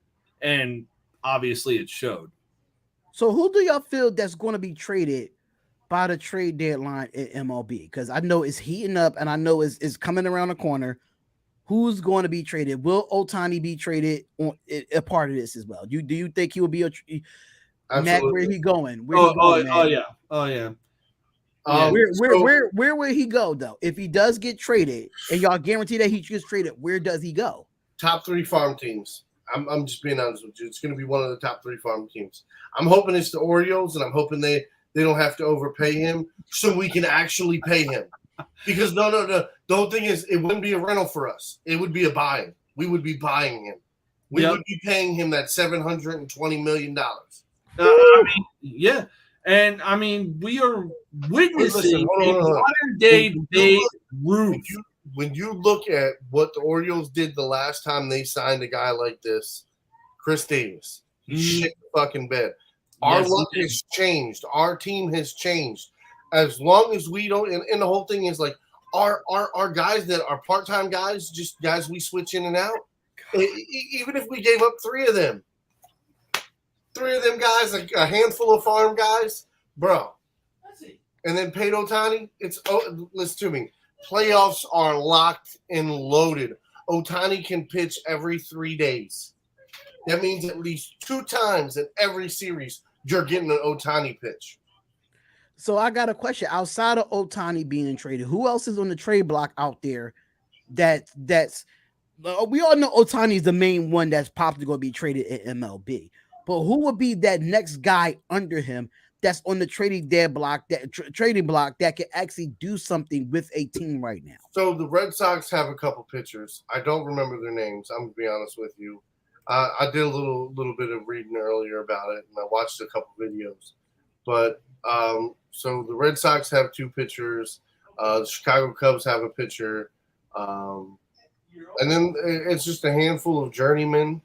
And obviously it showed. So who do y'all feel that's going to be traded by the trade deadline at MLB? Because I know it's heating up and I know it's coming around the corner. Who's going to be traded? Will Ohtani be traded on a part of this as well? Do you think he will be Matt, where he going? Oh yeah. Where will he go though? If he does get traded, and y'all guarantee that he gets traded, where does he go? Top 3 farm teams. I'm just being honest with you. It's going to be one of the top 3 farm teams. I'm hoping it's the Orioles, and I'm hoping they don't have to overpay him, so we can actually pay him. Because no. The whole thing is, it wouldn't be a rental for us. It would be a buy. We would be buying him. We would be paying him that $720 million. Yeah. And I mean, we are witnessing a modern day Babe Ruth. When you look at what the Orioles did the last time they signed a guy like this, Chris Davis, he shit the fucking bed. Our luck has changed. Our team has changed. As long as we don't, and the whole thing is like our guys that are part-time guys, just guys we switch in and out. Even if we gave up 3 of them guys, like a handful of farm guys, bro, and then paid Ohtani, listen to me. Playoffs are locked and loaded. Ohtani can pitch every 3 days. That means at least 2 times in every series you're getting an Ohtani pitch. So I got a question. Outside of Ohtani being traded, who else is on the trade block out there that's we all know Ohtani is the main one that's probably going to be traded at MLB. But who would be that next guy under him that's on the trading block that can actually do something with a team right now? So the Red Sox have a couple pitchers. I don't remember their names. I'm going to be honest with you. I did a little bit of reading earlier about it, and I watched a couple videos. But so the Red Sox have 2 pitchers. The Chicago Cubs have a pitcher. And then it's just a handful of journeymen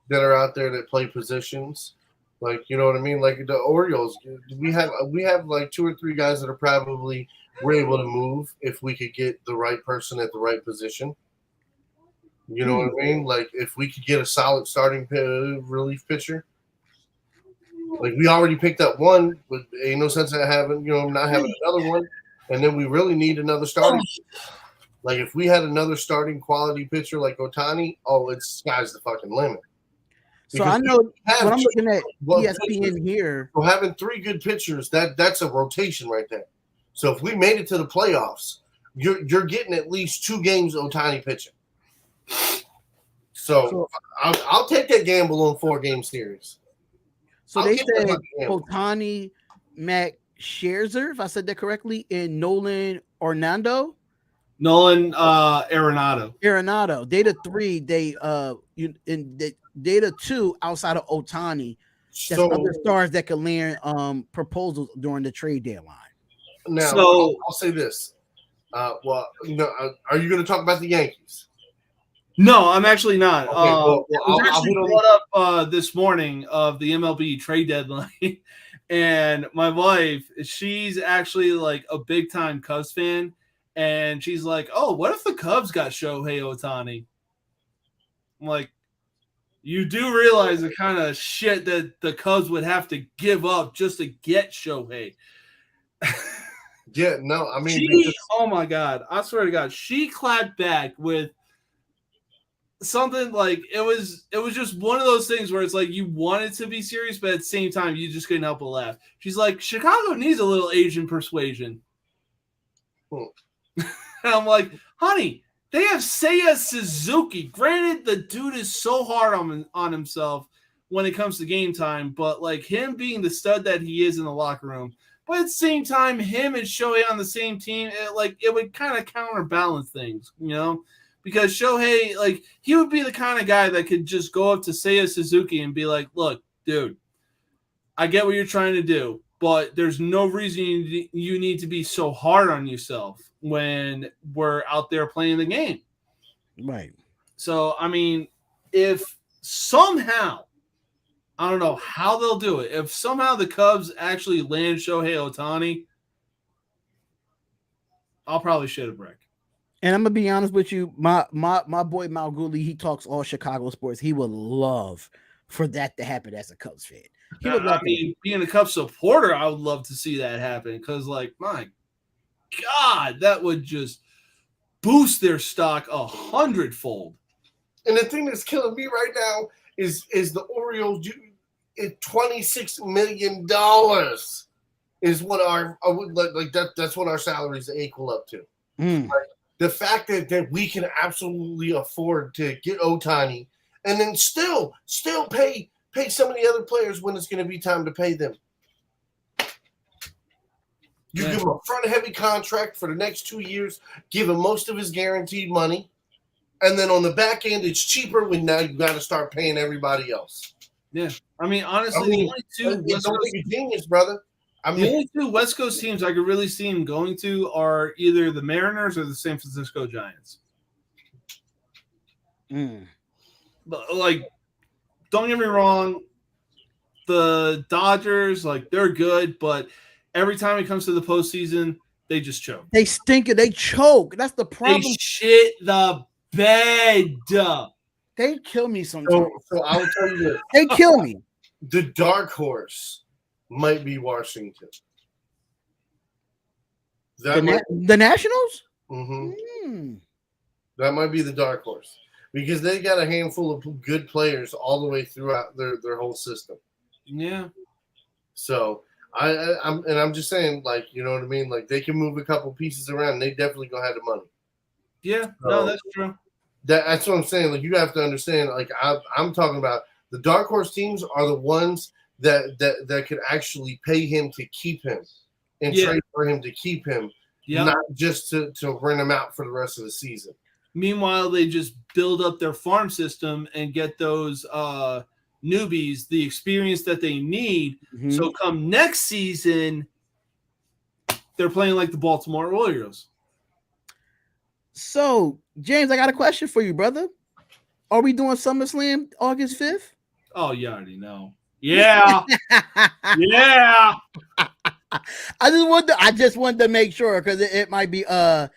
that are out there that play positions. Like, you know what I mean? Like the Orioles, we have like 2 or 3 guys that are probably we're able to move if we could get the right person at the right position. You know what I mean? Like if we could get a solid starting relief pitcher. Like we already picked up one, but ain't no sense in having not having another one. And then we really need another starting. Like if we had another starting quality pitcher like Ohtani, it's sky's the fucking limit. So I know when I'm looking at ESPN here, so having 3 good pitchers, that's a rotation right there. So if we made it to the playoffs, you're getting at least 2 games Ohtani pitching. So I'll take that gamble on 4-game series. So they said Ohtani, Max Scherzer, if I said that correctly, and Nolan Arenado. Arenado. Data 3, data 2 outside of Ohtani. That's other stars that could land proposals during the trade deadline. Now, I'll say this. Are you going to talk about the Yankees? No, I'm actually not. Okay, I was actually brought up this morning of the MLB trade deadline, and my wife, she's actually like a big time Cubs fan, and she's like, "Oh, what if the Cubs got Shohei Ohtani?" I'm like, you do realize the kind of shit that the Cubs would have to give up just to get Shohei. Yeah, no, I mean, oh my God, I swear to God, she clapped back with something like it was just one of those things where it's like you wanted to be serious, but at the same time you just couldn't help but laugh. She's like, Chicago needs a little Asian persuasion. And I'm like, honey, they have Seiya Suzuki. Granted, the dude is so hard on himself when it comes to game time, but like him being the stud that he is in the locker room, but at the same time, him and Shohei on the same team, it would kind of counterbalance things, Because Shohei, like, he would be the kind of guy that could just go up to Seiya Suzuki and be like, look, dude, I get what you're trying to do, but there's no reason you need to be so hard on yourself when we're out there playing the game. Right. So, I mean, if somehow, I don't know how they'll do it, if somehow the Cubs actually land Shohei Ohtani, I'll probably shit a brick. And I'm gonna be honest with you, my boy Malguli, he talks all Chicago sports. He would love for that to happen as a Cubs fan. He would love being a Cubs supporter, I would love to see that happen because, like, my God, that would just boost their stock 100-fold. And the thing that's killing me right now is the Orioles. $26 million is what that's what our salaries equal up to. Right? The fact that we can absolutely afford to get Ohtani and then still pay some of the other players when it's going to be time to pay them. You give him a front-heavy contract for the next 2 years, give him most of his guaranteed money, and then on the back end, it's cheaper when now you got to start paying everybody else. Yeah, I mean, honestly, the only two genius, brother. The only 2 West Coast teams I could really see him going to are either the Mariners or the San Francisco Giants. But, like, don't get me wrong, the Dodgers, like, they're good, but every time it comes to the postseason, they just choke. They stink and they choke. That's the problem. They shit the bed. They kill me sometimes. So I will tell you this. They kill me. The dark horse might be Washington. The Nationals? Mm-hmm. That might be the dark horse because they got a handful of good players all the way throughout their whole system. Yeah. So I'm just saying, like, you know what I mean? Like, they can move a couple pieces around and they definitely gonna have the money. Yeah, no, that's true. That's what I'm saying. Like, you have to understand, like, I'm talking about the dark horse teams are the ones that could actually pay him to keep him and trade for him to keep him, not just to rent him out for the rest of the season. Meanwhile, they just build up their farm system and get those newbies the experience that they need. Mm-hmm. So come next season, they're playing like the Baltimore Orioles. So, James, I got a question for you, brother. Are we doing SummerSlam August 5th? Oh, you already know. Yeah. Yeah. I just wanted to make sure because it might be a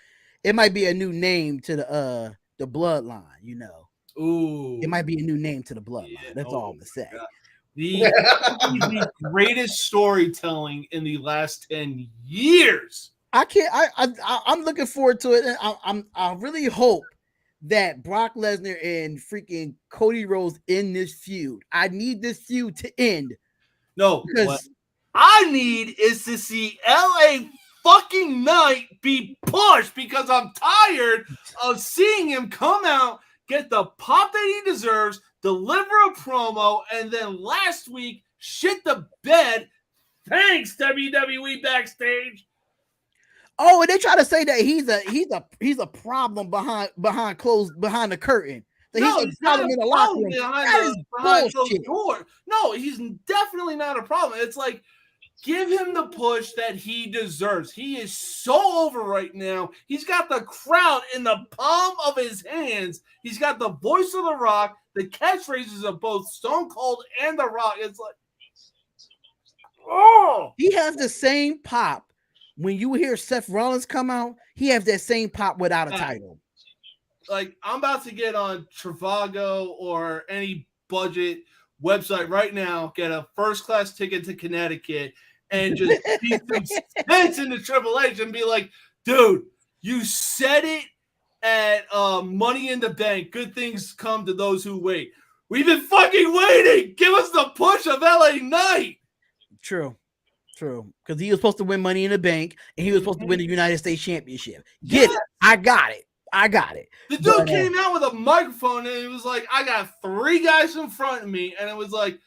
new name to the bloodline, Ooh. It might be a new name to the bloodline. That's all I'm gonna say. the greatest storytelling in the last 10 years. I'm looking forward to it. I really hope that Brock Lesnar and freaking Cody Rhodes end this feud. I need this feud to end. No, what I need is to see LA fucking Knight be pushed because I'm tired of seeing him come out, get the pop that he deserves, deliver a promo, and then last week shit the bed. Thanks, WWE Backstage. Oh, and they try to say that he's a problem behind the curtain. That he's a problem in the locker room. That is bullshit. No, he's definitely not a problem. It's like, give him the push that he deserves. He is so over right now. He's got the crowd in the palm of his hands. He's got the voice of The Rock, the catchphrases of both Stone Cold and The Rock. It's like, oh, he has the same pop. When you hear Seth Rollins come out, he has that same pop without a title. Like, I'm about to get on Trivago or any budget website right now, get a first-class ticket to Connecticut, and just see some sense into Triple H and be like, dude, you said it at Money in the Bank. Good things come to those who wait. We've been fucking waiting. Give us the push of LA Knight. True. Because he was supposed to win Money in the Bank, and he was supposed to win the United States Championship. Get it. I got it. The dude came out with a microphone, and it was like, I got 3 guys in front of me, and it was like,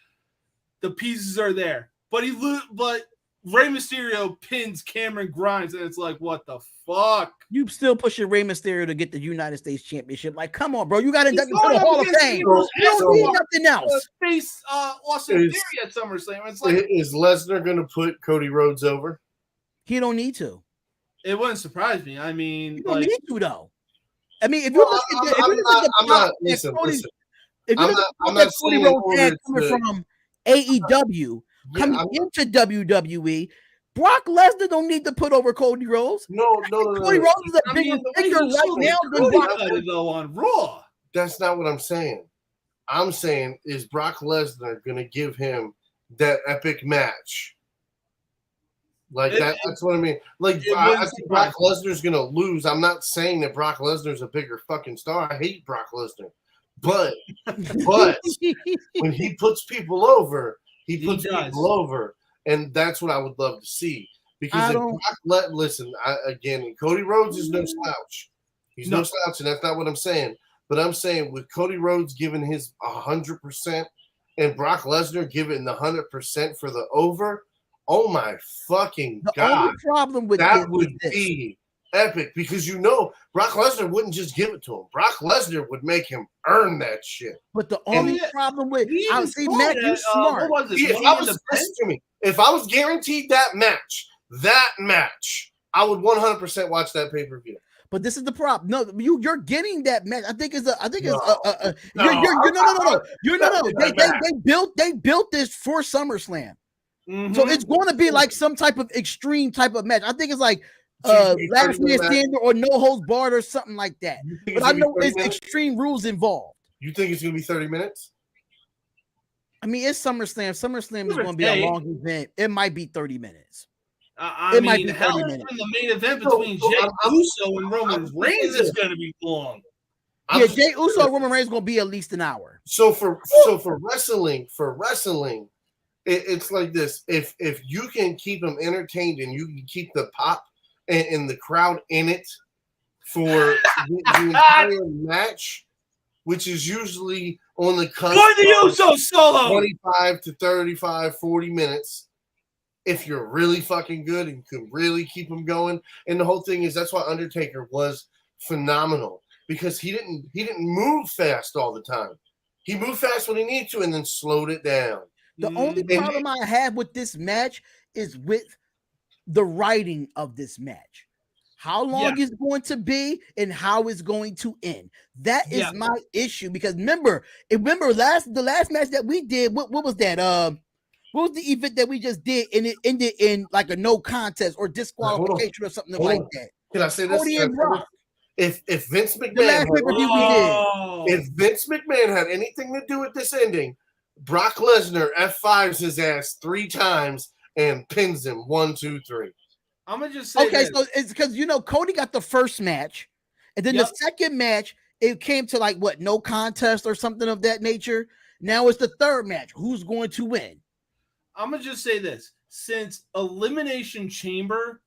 the pieces are there. But Rey Mysterio pins Cameron Grimes, and it's like, what the fuck? You still pushing Rey Mysterio to get the United States Championship. Like, come on, bro. You got to get to the Hall of Fame. You don't need nothing else. Face Austin Theory at SummerSlam. It's like, is Lesnar going to put Cody Rhodes over? He don't need to. It wouldn't surprise me. I mean, you don't need to, though. I mean, if you look at Cody Rhodes had coming from AEW, coming into WWE, Brock Lesnar don't need to put over Cody Rhodes. No. Cody Rhodes is a bigger figure right now than Brock Lesnar on Raw. That's not what I'm saying. I'm saying, is Brock Lesnar going to give him that epic match? Like that's what I mean. Like, I think Brock Lesnar's going to lose. I'm not saying that Brock Lesnar's a bigger fucking star. I hate Brock Lesnar. But when he puts people over, he puts people over. And that's what I would love to see. Because listen, Cody Rhodes is no slouch. He's no slouch, and that's not what I'm saying. But I'm saying with Cody Rhodes giving his 100% and Brock Lesnar giving the 100% for the over, oh my fucking God. The only problem with that would be epic, because Brock Lesnar wouldn't just give it to him. Brock Lesnar would make him earn that shit. But the only problem with Matt, you smart. If I was guaranteed that match, I would 100% watch that pay-per-view. But this is the problem. No, you're getting that match. They built this for SummerSlam. Mm-hmm. So it's going to be like some type of extreme type of match. I think it's like last man standing or no holds barred or something like that. But I know there's extreme rules involved. You think it's going to be 30 minutes? I mean, it's SummerSlam. SummerSlam is going to be a long event. It might be 30 minutes. It might be 30 minutes. The main event between Jey Uso and Roman Reigns is going to be long. Yeah, Jey Uso and Roman Reigns is going to be at least an hour. So for wrestling, it's like this. If you can keep them entertained and you can keep the pop and the crowd in it for the entire match, which is usually on the cusp of the Uso solo 25 to 35, 40 minutes. If you're really fucking good and you can really keep them going. And the whole thing is, that's why Undertaker was phenomenal, because he didn't move fast all the time. He moved fast when he needed to and then slowed it down. The only problem I have with this match is with the writing of this match. How long it's going to be and how it's going to end. That is my issue, because remember the last match that we did, what was that? What was the event that we just did and it ended in like a no contest or disqualification or something like that? Can I say this? If Vince McMahon had anything to do with this ending, Brock Lesnar F5s his ass 3 times and pins him 1, 2, 3. I'm gonna just say okay, so it's because Cody got the first match, and then the second match it came to like what, no contest or something of that nature. Now it's the third match. Who's going to win? I'm gonna just say this: since Elimination Chamber,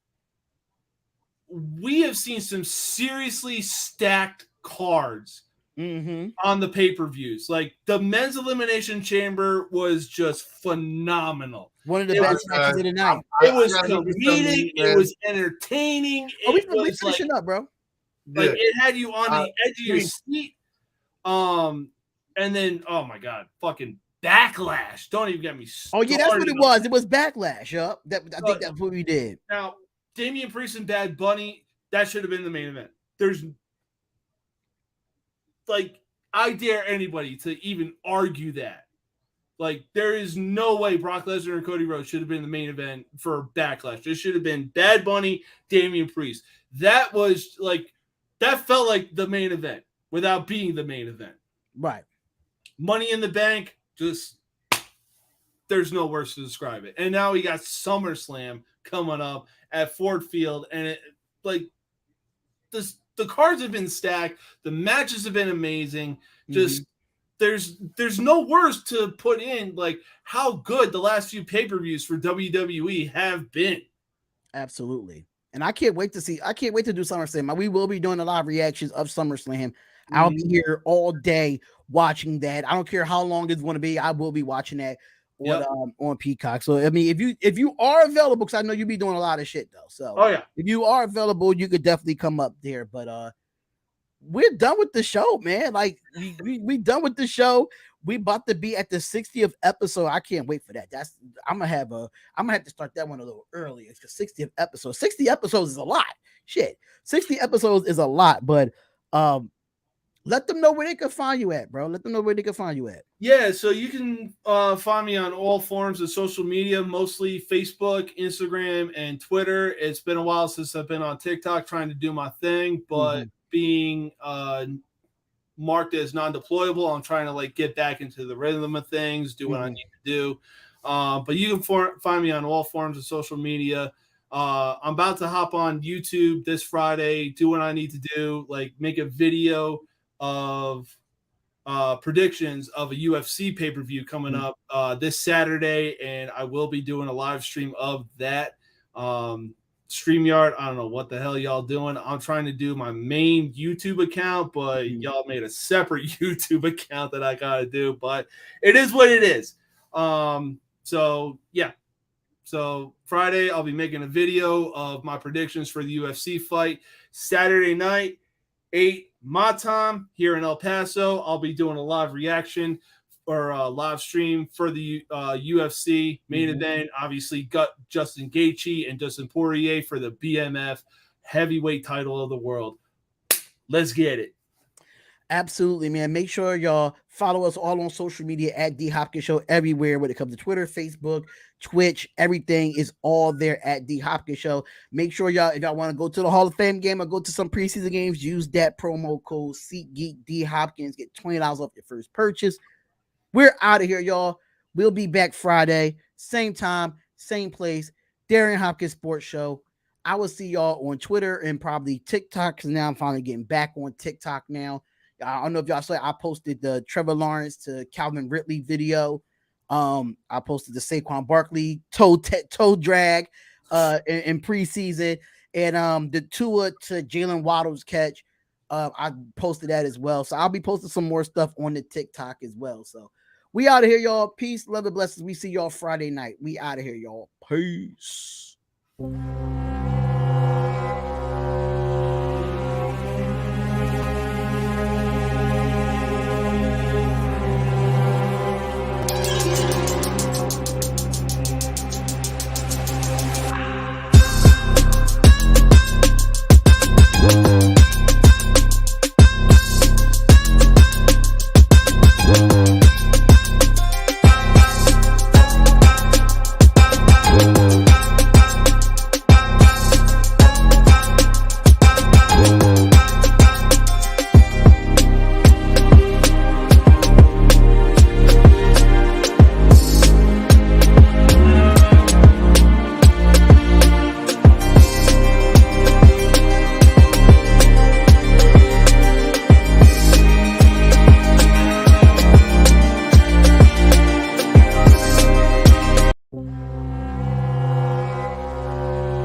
we have seen some seriously stacked cards on the pay-per-views. Like the men's Elimination Chamber was just phenomenal. One of the best matches of the night. It was comedic. It was entertaining. We finishing up, bro. Like it had you on the edge of your seat. And then oh my god, fucking Backlash! Don't even get me started. Oh yeah, that's what it was. It was Backlash. Yup. I think that's what we did. Now, Damian Priest and Bad Bunny, that should have been the main event. There's like, I dare anybody to even argue that. Like, there is no way Brock Lesnar and Cody Rhodes should have been the main event for Backlash. It should have been Bad Bunny, Damian Priest. That was like, that felt like the main event without being the main event. Right. Money in the Bank, just, there's no words to describe it. And now we got SummerSlam coming up at Ford Field, and it, like, the cards have been stacked. The matches have been amazing. Just there's no words to put in like how good the last few pay-per-views for WWE have been. Absolutely. And I can't wait to do SummerSlam. We will be doing a lot of reactions of SummerSlam. I'll be here all day watching that. I don't care how long it's going to be. I will be watching that on Peacock. So I mean, if you are available, because I know you'll be doing a lot of shit though. So if you are available, you could definitely come up there. But we're done with the show, man. Like we done with the show. We about to be at the 60th episode. I can't wait for that. I'm gonna have to start that one a little earlier. It's the 60th episode. 60 episodes is a lot. Shit. 60 episodes is a lot, but let them know where they can find you at, bro. Let them know where they can find you at. Yeah, so you can find me on all forms of social media, mostly Facebook, Instagram, and Twitter. It's been a while since I've been on TikTok trying to do my thing, but being marked as non-deployable, I'm trying to like get back into the rhythm of things, do what I need to do. But you can find me on all forms of social media. I'm about to hop on YouTube this Friday, do what I need to do, like make a video of predictions of a UFC pay-per-view coming up this Saturday, and I will be doing a live stream of that. StreamYard, I don't know what the hell y'all doing. I'm trying to do my main YouTube account, but y'all made a separate YouTube account that I gotta do, but it is what it is. So yeah. So Friday, I'll be making a video of my predictions for the UFC fight. Saturday night, 8 my time here in El Paso, I'll be doing a live reaction or a live stream for the UFC main event. Obviously, got Justin Gaethje and Dustin Poirier for the BMF heavyweight title of the world. Let's get it. Absolutely, man. Make sure y'all follow us all on social media at DHopkinsShow everywhere when it comes to Twitter, Facebook, Twitch. Everything is all there at DHopkinsShow. Make sure y'all, if y'all want to go to the Hall of Fame game or go to some preseason games, use that promo code SeatGeekDHopkins. Get $20 off your first purchase. We're out of here, y'all. We'll be back Friday, same time, same place. Darion Hopkins Sports Show. I will see y'all on Twitter and probably TikTok, because now I'm finally getting back on TikTok now. I don't know if y'all saw it. I posted the Trevor Lawrence to Calvin Ridley video. I posted the Saquon Barkley toe drag in preseason, and the Tua to Jaylen Waddle's catch. I posted that as well. So I'll be posting some more stuff on the TikTok as well. So we out of here, y'all. Peace, love, and blessings. We see y'all Friday night. We out of here, y'all. Peace.